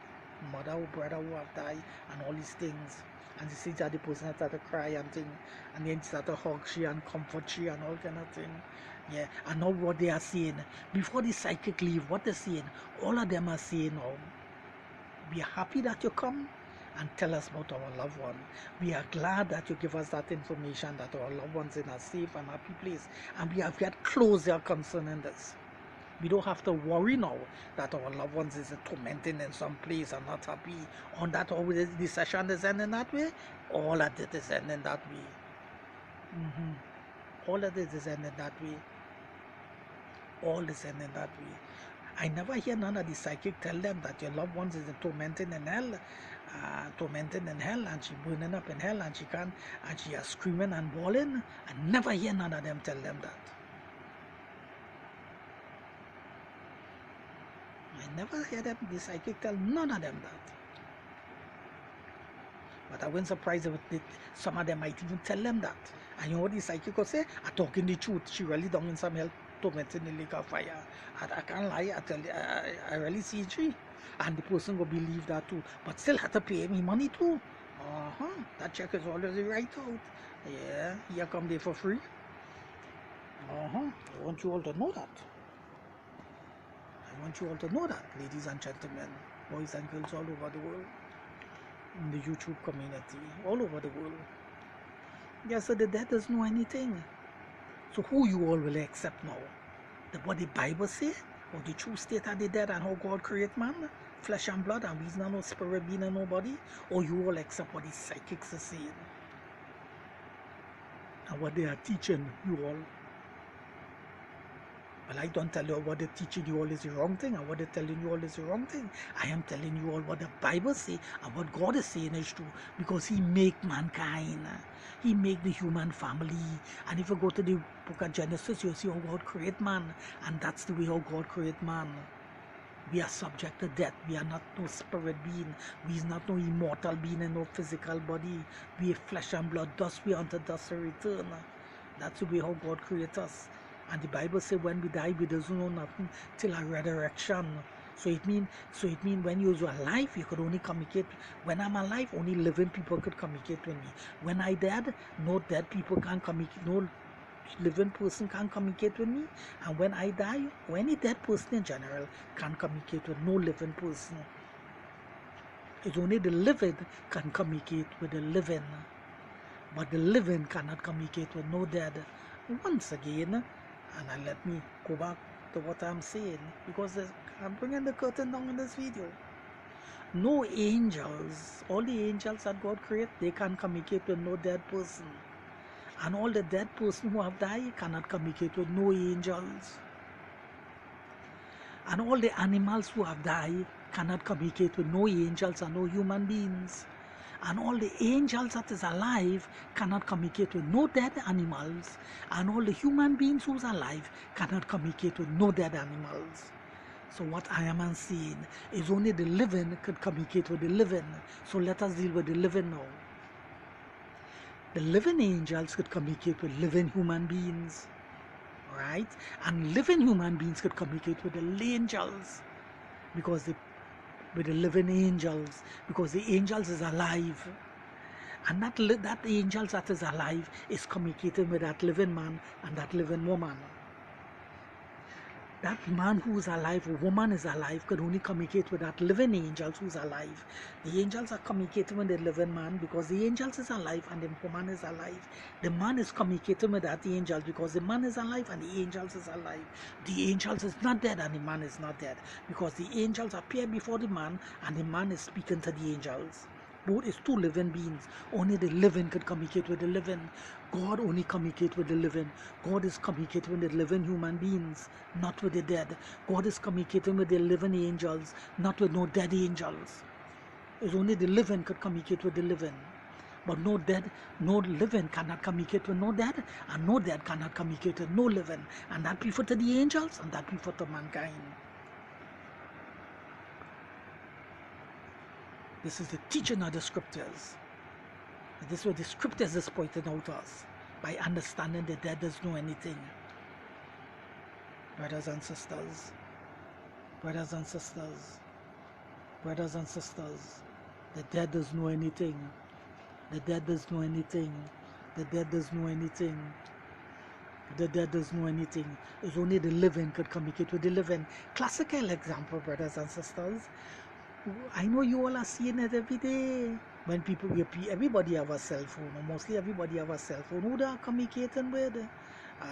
mother or brother who have died and all these things. And he sees that the person started to cry and thing. And then he started to hug she and comfort she and all kind of thing. Yeah. And now what they are saying, before the psychic leave, what they're saying, all of them are saying now, we are happy that you come and tell us about our loved one. We are glad that you give us that information that our loved one's in a safe and happy place. And we have got closure concerning this. We don't have to worry now that our loved ones is tormenting in some place and not happy. On that, always the session is ending that way. All of it is ending that way. All of it is ending that way. All is ending that way. I never hear none of the psychic tell them that your loved ones is tormenting in hell, and she burning up in hell, and she can't, and she is screaming and bawling. I never hear none of them tell them that. I never hear them, the psychic tell none of them that. But I wasn't surprised if some of them might even tell them that. And you know what the psychic will say? I'm talking the truth. She really down in some hell, tormenting the lake of fire. I can't lie. I tell you, I really see she. And the person will believe that too. But still have to pay me money too. That check is always right out. Yeah, here come they for free. I want you all to know that. I want you all to know that, ladies and gentlemen, boys and girls all over the world, in the YouTube community, all over the world. Yes, so the dead doesn't know anything. So who you all will accept now? What the Bible say? Or the true state of the dead and how God create man? Flesh and blood, and we's not no spirit being and nobody? Or you all accept what the psychics are saying? And what they are teaching you all? Well, I don't tell you what they're teaching you all is the wrong thing, and what they're telling you all is the wrong thing. I am telling you all what the Bible says and what God is saying is true, because He make mankind. He make the human family. And if you go to the book of Genesis, you'll see how God create man, and that's the way how God create man. We are subject to death. We are not no spirit being. We is not no immortal being in no physical body. We are flesh and blood. Dust we unto dust we return. That's the way how God creates us. And the Bible says when we die, we don't know nothing till our resurrection. So it means when you're alive, you could only communicate. When I'm alive, only living people could communicate with me. When I dead, no dead people can communicate. No living person can communicate with me. And when I die, or any dead person in general can communicate with no living person. It's only the living can communicate with the living. But the living cannot communicate with no dead. Once again, and let me go back to what I'm saying, because I'm bringing the curtain down in this video. No angels, all the angels that God created, they can communicate with no dead person. And all the dead person who have died cannot communicate with no angels. And all the animals who have died cannot communicate with no angels and no human beings. And all the angels that is alive cannot communicate with no dead animals, and all the human beings who's alive cannot communicate with no dead animals. So what I am saying is only the living could communicate with the living. So let us deal with the living now. The living angels could communicate with living human beings, right? And living human beings could communicate with the angels, because with the living angels, because the angels is alive. And that angel that is alive is communicating with that living man and that living woman. That man who is alive, or woman is alive, could only communicate with that living angel who's alive. The angels are communicating with the living man because the angel is alive and the woman is alive. The man is communicating with that angel because the man is alive and the angels is alive. The angels is not dead and the man is not dead, because the angels appear before the man and the man is speaking to the angels. Both is two living beings. Only the living could communicate with the living. God only communicates with the living. God is communicating with the living human beings, not with the dead. God is communicating with the living angels, not with no dead angels. It's only the living could communicate with the living. But no living cannot communicate with no dead, and no dead cannot communicate with no living. And that prefer to the angels, and that prefer to mankind. This is the teaching of the scriptures. This is what the scriptures is pointing out to us. By understanding the dead doesn't know anything. Brothers and sisters, brothers and sisters, brothers and sisters, the dead doesn't know anything. The dead doesn't know anything. The dead doesn't know anything. The dead doesn't know anything. It's only the living could communicate with the living. Classical example, brothers and sisters. I know you all are seeing it every day. When everybody have a cell phone, or mostly everybody have a cell phone. Who they are communicating with?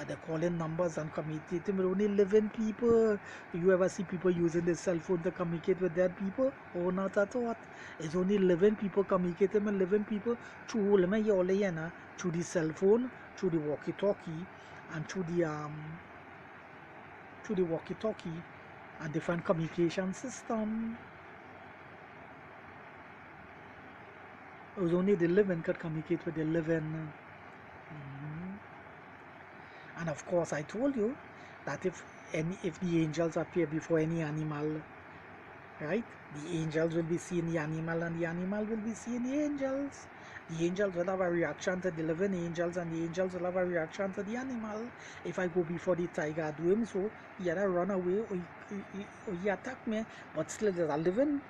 They're calling numbers and communicating with only living people. You ever see people using the cell phone to communicate with dead people? Oh, not at all. It's only living people communicating with living people through the cell phone, through the walkie-talkie, and through the walkie-talkie and different communication system. It was only the living could communicate with the living. And of course, I told you that if the angels appear before any animal, right, the angels will be seeing the animal and the animal will be seeing the angels. The angels will have a reaction to the living angels and the angels will have a reaction to the animal. If I go before the tiger, do him so, he either run away or he attack me, but still there's a living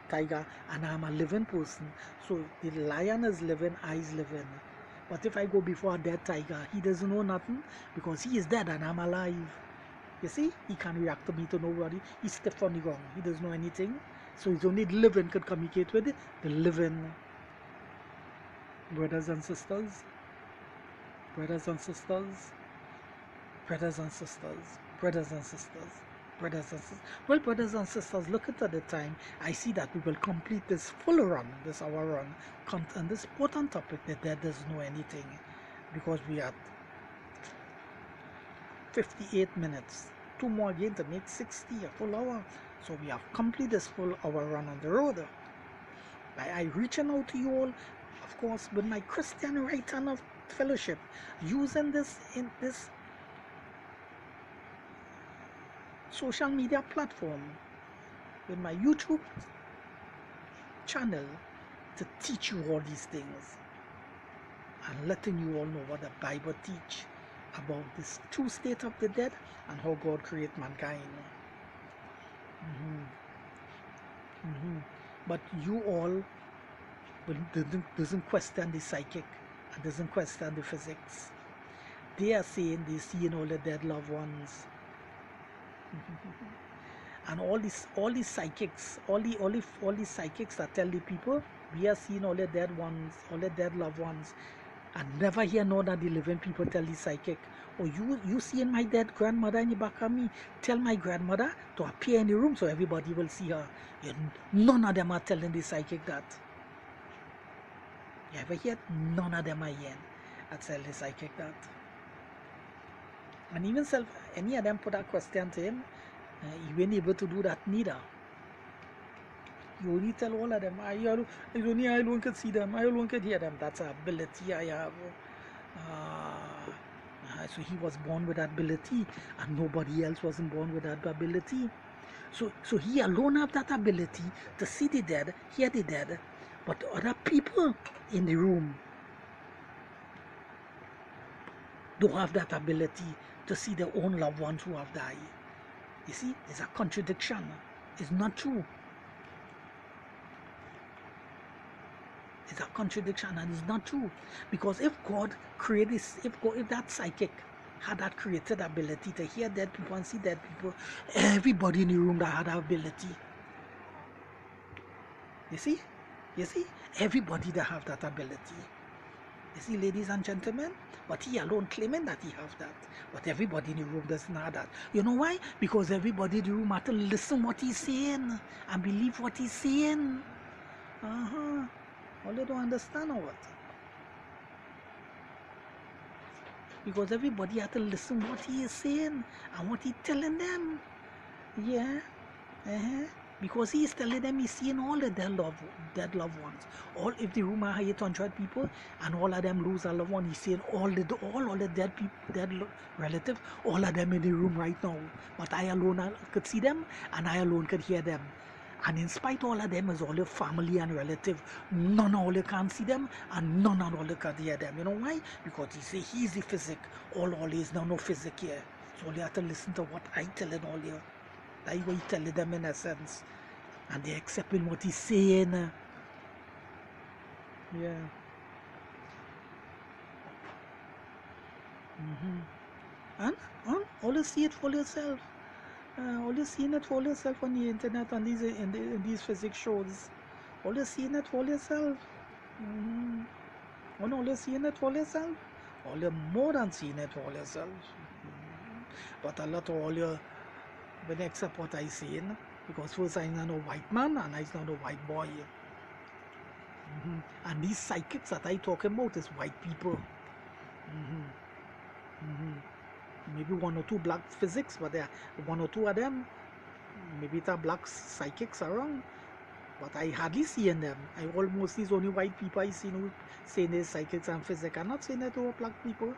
tiger and I'm a living person. So the lion is living, I is living. But if I go before a dead tiger, he doesn't know nothing because he is dead and I'm alive. You see, he can't react to me, to nobody. He's stiff on the ground. He doesn't know anything. So it's only the living could communicate with it. The living. Brothers and sisters. Brothers and sisters. Brothers and sisters. Brothers and sisters. Brothers and sisters. Well, brothers and sisters, look at the time. I see that we will complete this full run, this hour run, on this important topic, the dead doesn't know anything, because we are 58 minutes. 2 more again to make 60, a full hour. So we have completed this full hour run on the road. By I reaching out to you all, of course, with my Christian Right Hand of Fellowship, using this in this social media platform, with my YouTube channel, to teach you all these things and letting you all know what the Bible teach about this true state of the dead and how God created mankind. But you all doesn't question the psychic and doesn't question the physics. They are saying they seeing all the dead loved ones. And all these psychics, all these psychics that tell the people we are seeing all the dead ones, all the dead loved ones, and never hear none of the living people tell the psychic, oh, you seeing my dead grandmother in the back of me, tell my grandmother to appear in the room so everybody will see her. None of them are telling the psychic that. You ever hear? None of them are hearing that tell the psychic that. And even any of them put a question to him, he wasn't able to do that neither. You only tell all of them. It's only I alone could see them. I alone could hear them. That's an ability I have. So he was born with that ability, and nobody else wasn't born with that ability. So he alone have that ability to see the dead, hear the dead, but other people in the room don't have that ability to see their own loved ones who have died. You see, it's a contradiction. It's not true. It's a contradiction, and it's not true. Because if God created this, if that psychic had that created ability to hear dead people and see dead people, everybody in the room that had that ability. You see, everybody that have that ability. You see, ladies and gentlemen, but he alone claiming that he have that, but everybody in the room doesn't have that. You know why? Because everybody in the room have to listen what he's saying and believe what he's saying. All they don't understand or what? Because everybody have to listen what he is saying and what he's telling them. Yeah. Because he is telling them he's seeing all the dead loved ones. All if the room are 800 people and all of them lose a loved one, he's seeing all the dead people, dead relatives, all of them in the room right now. But I alone could see them and I alone could hear them. And in spite all of them is all your family and relative, none of all you can see them and none of all you can hear them. You know why? Because he say he's the physic. All is now no physic here. So you have to listen to what I telling all you. That's what he telling them in a sense. And they're accepting what he's saying. Yeah. And always see it for yourself. Always seeing it for yourself on the internet and in these physics shows. Always seeing it for yourself. And always seeing it for yourself. All you're more than seeing it for yourself. But a lot of all you when accept what I saying, because first I'm not a white man and I'm not a white boy. And these psychics that I talking about is white people. Maybe one or two black physics, but there are one or two of them. Maybe there are black psychics around, but I hardly see in them. I almost see only white people I see who saying they're psychics and physics. I'm not saying that to black people.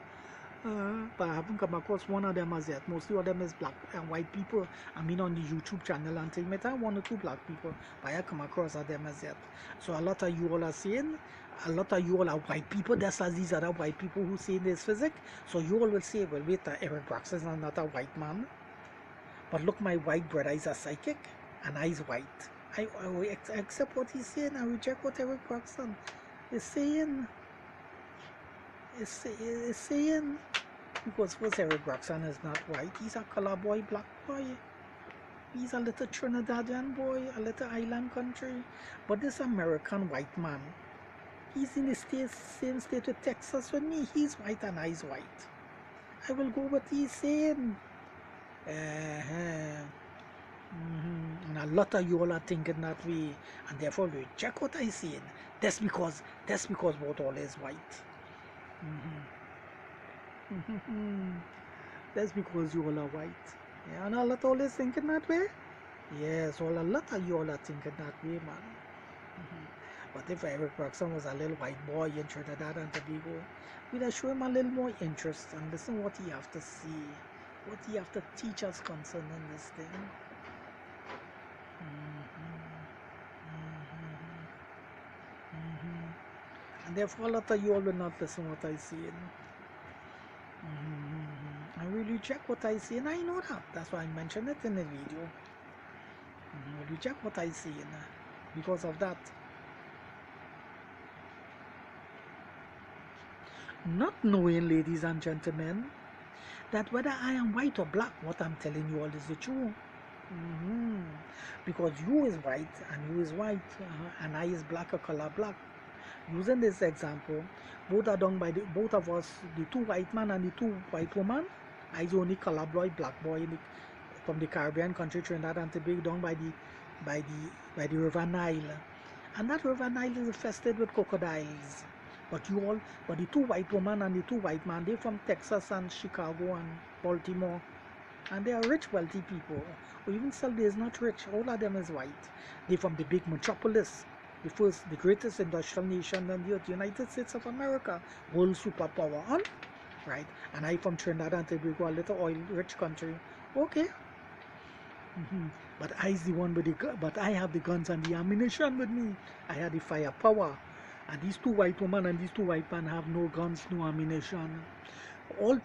But I haven't come across one of them as yet. Mostly of them is black and white people. I mean on the YouTube channel and things. Maybe one or two black people, but I come across of them as yet. So a lot of you all are saying, a lot of you all are white people. That's as these other white people who say this physics. So you all will say, well, wait, Eric Braxton is not a white man. But look, my white brother is a psychic and I is white. I accept what he's saying. I reject what Eric Braxton is saying. Is saying, because first Eric Braxton is not white, he's a color boy, black boy. He's a little Trinidadian boy, a little island country. But this American white man, he's in the same state with Texas with me. He's white and I's white. I will go with what he's saying. And a lot of you all are thinking that way, and therefore reject what I'm saying. That's because both all is white. That's because you all are white. Yeah, and a lot all is thinking that way. Yes, a lot of you all are thinking that way, man. But if Eric Braxton was a little white boy in Trinidad and Tobago, we'd have shown him a little more interest and listen what he have to see, what he have to teach us concerning this thing. And therefore a lot of you all will not listen what I say. I really reject what I say, and I know that. That's why I mentioned it in the video. I reject what I say because of that. Not knowing, ladies and gentlemen, that whether I am white or black, what I'm telling you all is the truth. Because you is white and you is white, and I is black or color black. Using this example, both are done by both of us, the two white man and the two white woman. I is only color boy, black boy from the Caribbean country Trinidad and Tobago, done by the River Nile, and that River Nile is infested with crocodiles. But the two white woman and the two white man, they from Texas and Chicago and Baltimore. And they are rich, wealthy people. Or even still, there's not rich. All of them is white. They're from the big metropolis, the greatest industrial nation on the earth, United States of America, world superpower, right? And I from Trinidad and Tobago, a little oil-rich country. Okay. But but I have the guns and the ammunition with me. I had the firepower. And these two white women and these two white men have no guns, no ammunition. All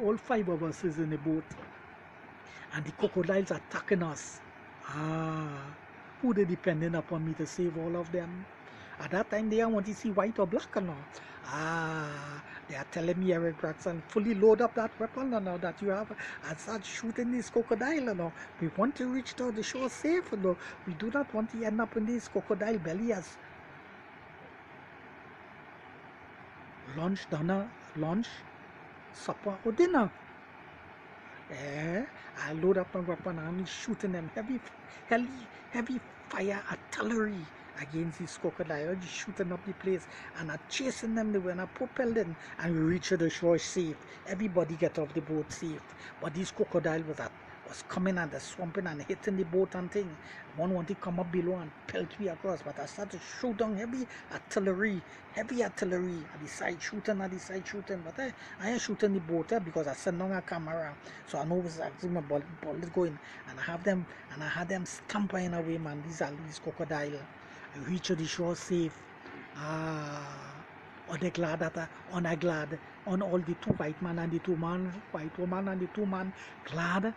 all five of us is in the boat. And the crocodiles are attacking us. Who they depending upon me to save all of them? At that time, they want to see white or black or not. They are telling me, Eric Braxton, fully load up that weapon now that you have and start shooting this crocodile now. We want to reach to the shore safe now. We do not want to end up in this crocodile belly as lunch, supper or dinner. I load up my weapon and I'm shooting them heavy fire artillery against these crocodiles, just shooting up the place and I'm chasing them when I propelled them and we reach the shore safe. Everybody get off the boat safe. But these crocodiles was coming and the swamping and hitting the boat and thing. One wanted to come up below and pelt me across, but I started to shoot down heavy artillery at the side shooting, but I ain't shooting the boat because I sent on a camera, so I know exactly my bullet going, and I had them stamping away, man. These crocodiles. I reached the shore safe. On all the two white man and the white woman and the two man glad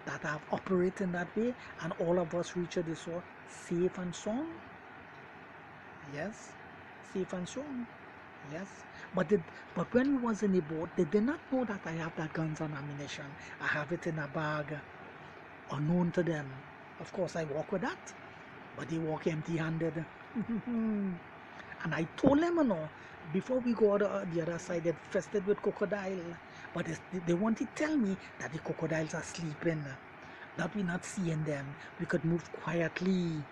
that I've operated that way, and all of us reached the shore safe and sound. Yes, safe and sound. Yes, but when we was in the boat, they did not know that I have that guns and ammunition. I have it in a bag, unknown to them. Of course, I walk with that, but they walk empty-handed. And I told them, before we go to the other side, they're infested with crocodile. But they want to tell me that the crocodiles are sleeping, that we're not seeing them. We could move quietly.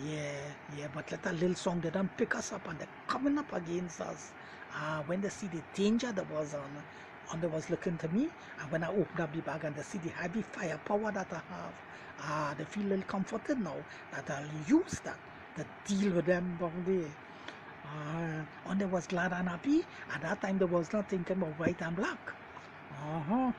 Yeah, but let a little song, they don't pick us up and they're coming up against us. When they see the danger that was on, and they was looking to me, and when I opened up the bag and they see the heavy firepower that I have, they feel a little comforted now that I'll use that to deal with them down there. And they was glad and happy. At that time, they was not thinking about white and black. Or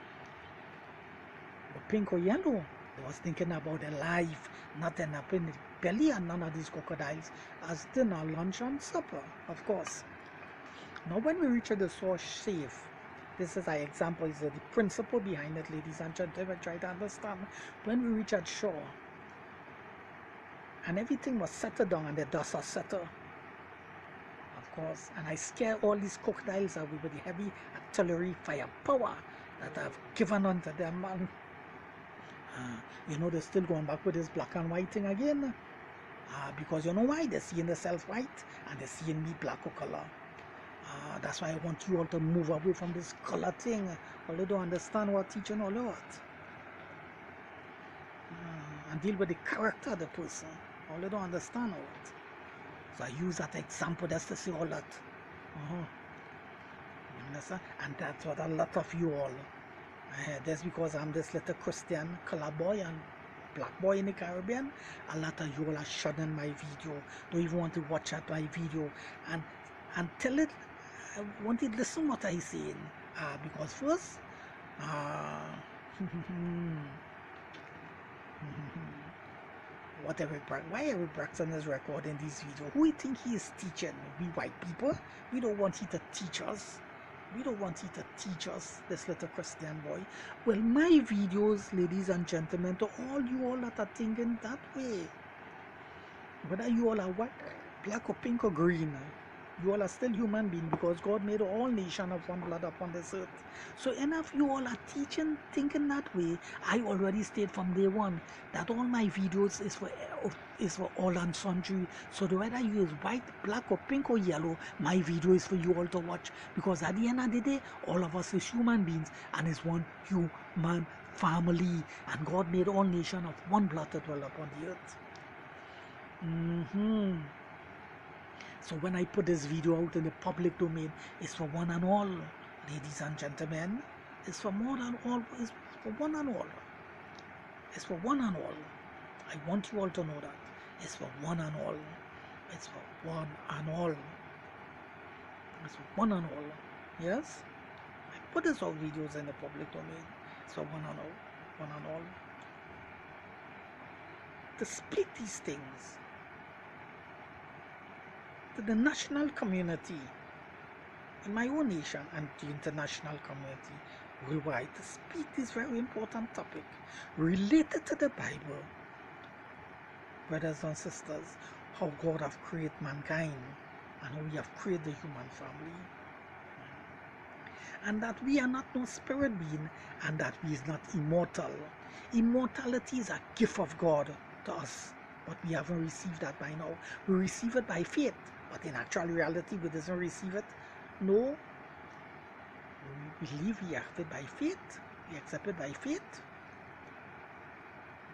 pink or yellow. They was thinking about their life, not end up in the belly and none of these crocodiles as dinner, lunch, and supper, of course. Now, when we reach the shore safe, this is an example, is the principle behind it, ladies and gentlemen. Try to understand. When we reach at shore, and everything was settled down, and the dust was settled, of course, and I scare all these crocodiles away with the heavy artillery firepower that I've given unto them, and they're still going back with this black and white thing again, because you know why? They're seeing themselves white and they're seeing me black or color. That's why I want you all to move away from this color thing. All you don't understand what teaching all about, and deal with the character of the person. All you don't understand all that. So I use that example just to say all that. You understand? And that's what a lot of you all. That's because I'm this little Christian color boy and black boy in the Caribbean. A lot of you all are shunning my video. Don't even want to watch at my video and tell it. I want to listen what I saying. Because first, why Eric Braxton is recording this video? Who do you think he is teaching? We white people? We don't want him to teach us. We don't want him to teach us, this little Christian boy. Well, my videos, ladies and gentlemen, to all you all that are thinking that way, whether you all are white, black or pink or green, you all are still human beings, because God made all nations of one blood upon this earth. So enough you all are thinking that way. I already stated from day one that all my videos is for all and sundry. So whether you is white, black or pink or yellow, my video is for you all to watch, because at the end of the day, all of us is human beings and is one human family, and God made all nations of one blood to dwell upon the earth. So when I put this video out in the public domain, it's for one and all, ladies and gentlemen. It's for more than all. It's for one and all. It's for one and all. I want you all to know that. It's for one and all. It's for one and all. It's for one and all. Yes? I put this all videos in the public domain. It's for one and all. One and all. To speak these things to the national community in my own nation and the international community worldwide, to speak this very important topic related to the Bible, brothers and sisters, how God have created mankind and how we have created the human family, and that we are not no spirit being, and that we is not immortal. Immortality is a gift of God to us, but we haven't received that by now. We receive it by faith, but in actual reality we doesn't receive it. No, we believe we have it by faith, we accept it by faith,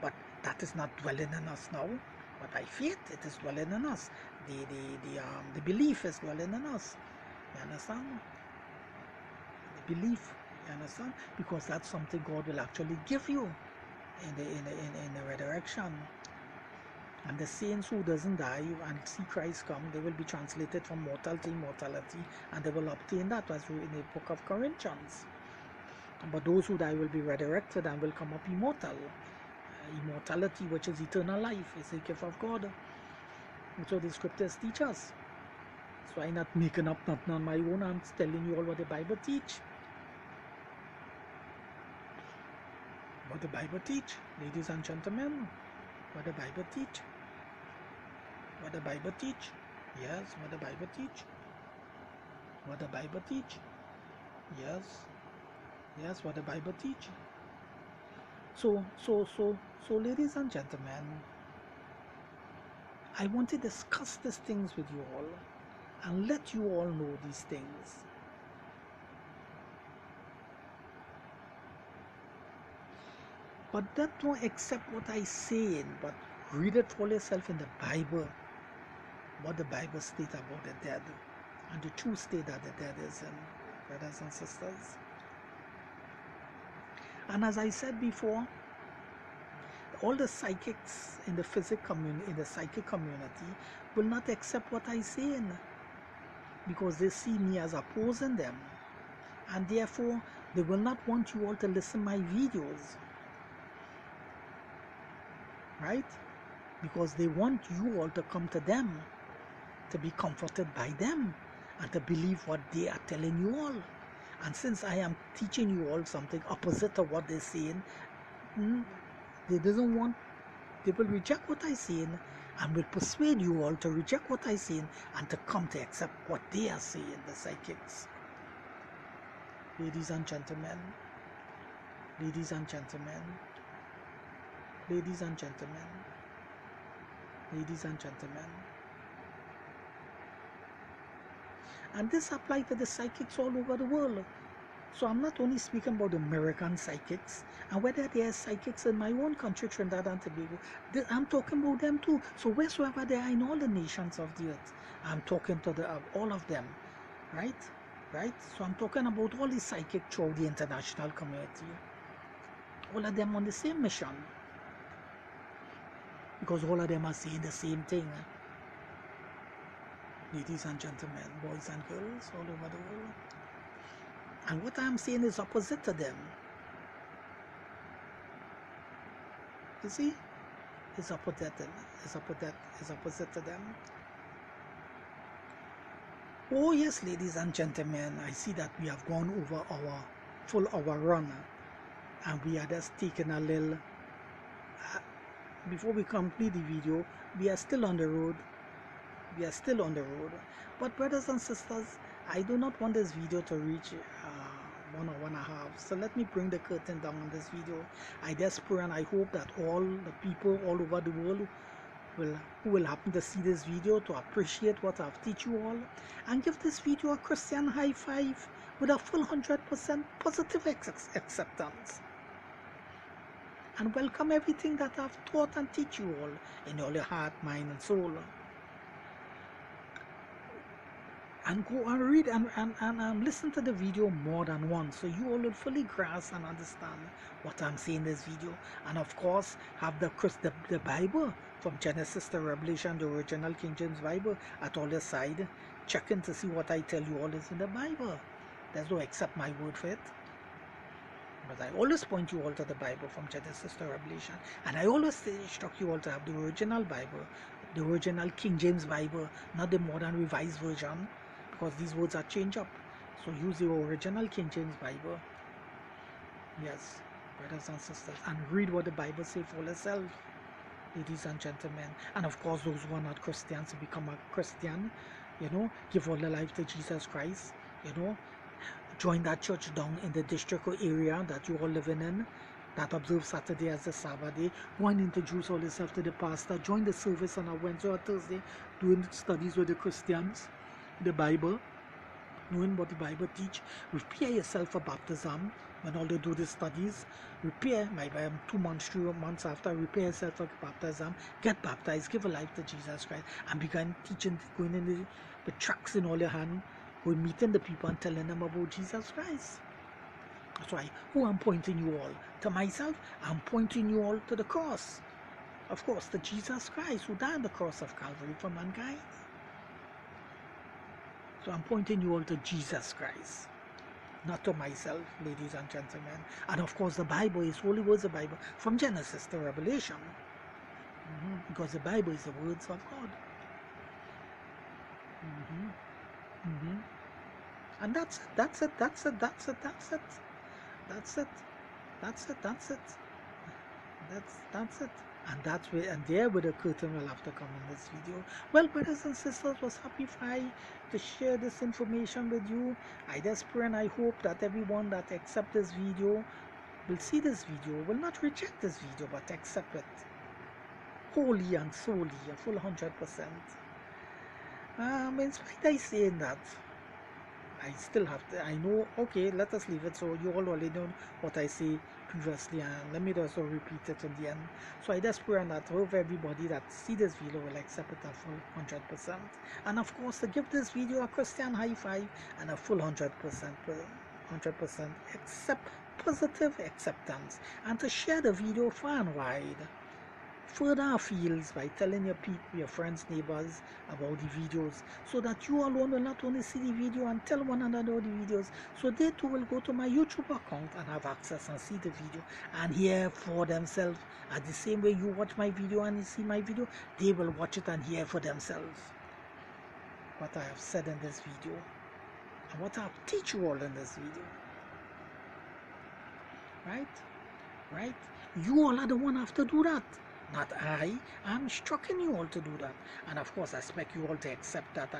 but that is not dwelling in us now. But by faith it is dwelling in us. The belief is dwelling in us. You understand? The belief, you understand? Because that's something God will actually give you in the resurrection. And the saints who doesn't die and see Christ come, they will be translated from mortal to immortality, and they will obtain that, as in the book of Corinthians. But those who die will be resurrected and will come up immortal. Immortality, which is eternal life, is a gift of God. That's what the scriptures teach us. So I'm not making up nothing on my own. I'm telling you all what the Bible teach. What the Bible teach, ladies and gentlemen. What the Bible teach. What the Bible teach. Yes, what the Bible teach. What the Bible teach. Yes. Yes, what the Bible teach. So, ladies and gentlemen, I want to discuss these things with you all and let you all know these things. But don't accept what I say, but read it for yourself in the Bible, what the Bible states about the dead and the true state that the dead is in, brothers and sisters. And as I said before, all the psychics in the psychic community will not accept what I say, because they see me as opposing them, and therefore they will not want you all to listen my videos, right? Because they want you all to come to them, to be comforted by them, and to believe what they are telling you all. And since I am teaching you all something opposite of what they're saying, they will reject what I say and will persuade you all to reject what I say and to come to accept what they are saying, the psychics. Ladies and gentlemen, ladies and gentlemen, ladies and gentlemen, ladies and gentlemen. And this applies to the psychics all over the world. So I'm not only speaking about the American psychics, and whether there are psychics in my own country, Trinidad and Tobago, I'm talking about them too. So wheresoever they are in all the nations of the earth, I'm talking to all of them, right? Right? So I'm talking about all the psychic throughout the international community. All of them on the same mission. Because all of them are saying the same thing. Ladies and gentlemen, boys and girls all over the world. And what I'm saying is opposite to them. You see? It's opposite to them. It's opposite to them. Oh yes, ladies and gentlemen, I see that we have gone over our full hour run, and we are just taking a little before we complete the video. We are still on the road. We are still on the road. But brothers and sisters, I do not want this video to reach 1 or 1.5. So let me bring the curtain down on this video. I just pray and I hope that all the people all over the world who will happen to see this video to appreciate what I've teach you all, and give this video a Christian high five with a full 100% positive acceptance, and welcome everything that I've taught and teach you all in all your heart, mind and soul. and go and read and listen to the video more than once, so you all will fully grasp and understand what I'm saying in this video. And of course, have the Bible from Genesis to Revelation, the original King James Bible, at all the side, checking to see what I tell you all is in the Bible. There's no accept my word for it. But I always point you all to the Bible from Genesis to Revelation, and I always instruct you all to have the original Bible, the original King James Bible, not the modern revised version, because these words are changed up. So use the original King James Bible. Yes, brothers and sisters, and read what the Bible says for yourself, ladies and gentlemen. And of course, those who are not Christians, to become a Christian, give all their life to Jesus Christ, join that church down in the district or area that you are living in, that observe Saturday as a Sabbath day. Go and introduce all yourself to the pastor. Join the service on a Wednesday or Thursday, doing studies with the Christians, the Bible, knowing what the Bible teach. Prepare yourself for baptism. When all they do the studies, prepare, maybe 2 months, 3 months after, prepare yourself for baptism, get baptized, give a life to Jesus Christ, and begin teaching, going in the tracts in all your hand, going meeting the people and telling them about Jesus Christ. That's why, who I'm pointing you all to myself, I'm pointing you all to the cross. Of course, to Jesus Christ, who died on the cross of Calvary for mankind. So I'm pointing you all to Jesus Christ, not to myself, ladies and gentlemen. And of course, the Bible is Holy Words of the Bible from Genesis to Revelation, because the Bible is the words of God. And that's it. And that's where, and there where the curtain will have to come in this video. Well, brothers and sisters, was happy to share this information with you. I just pray and I hope that everyone that accepts this video will see this video, will not reject this video, but accept it wholly and solely, a full 100%. In spite of saying that, I still have to, I know, okay, let us leave it. So you all already know what I say previously, and let me also repeat it in the end. So I just pray that hope everybody that see this video will accept it a full 100%. And of course, to give this video a Christian high five and a full 100%, accept positive acceptance, and to share the video far and wide, further afield, by telling your people, your friends, neighbors about the videos, so that you alone will not only see the video and tell one another the videos, so they too will go to my YouTube account and have access and see the video and hear for themselves. At the same way you watch my video and you see my video, they will watch it and hear for themselves what I have said in this video and what I have teach you all in this video. Right? You all are the one have to do that. Not I. I'm instructing you all to do that. And of course, I expect you all to accept that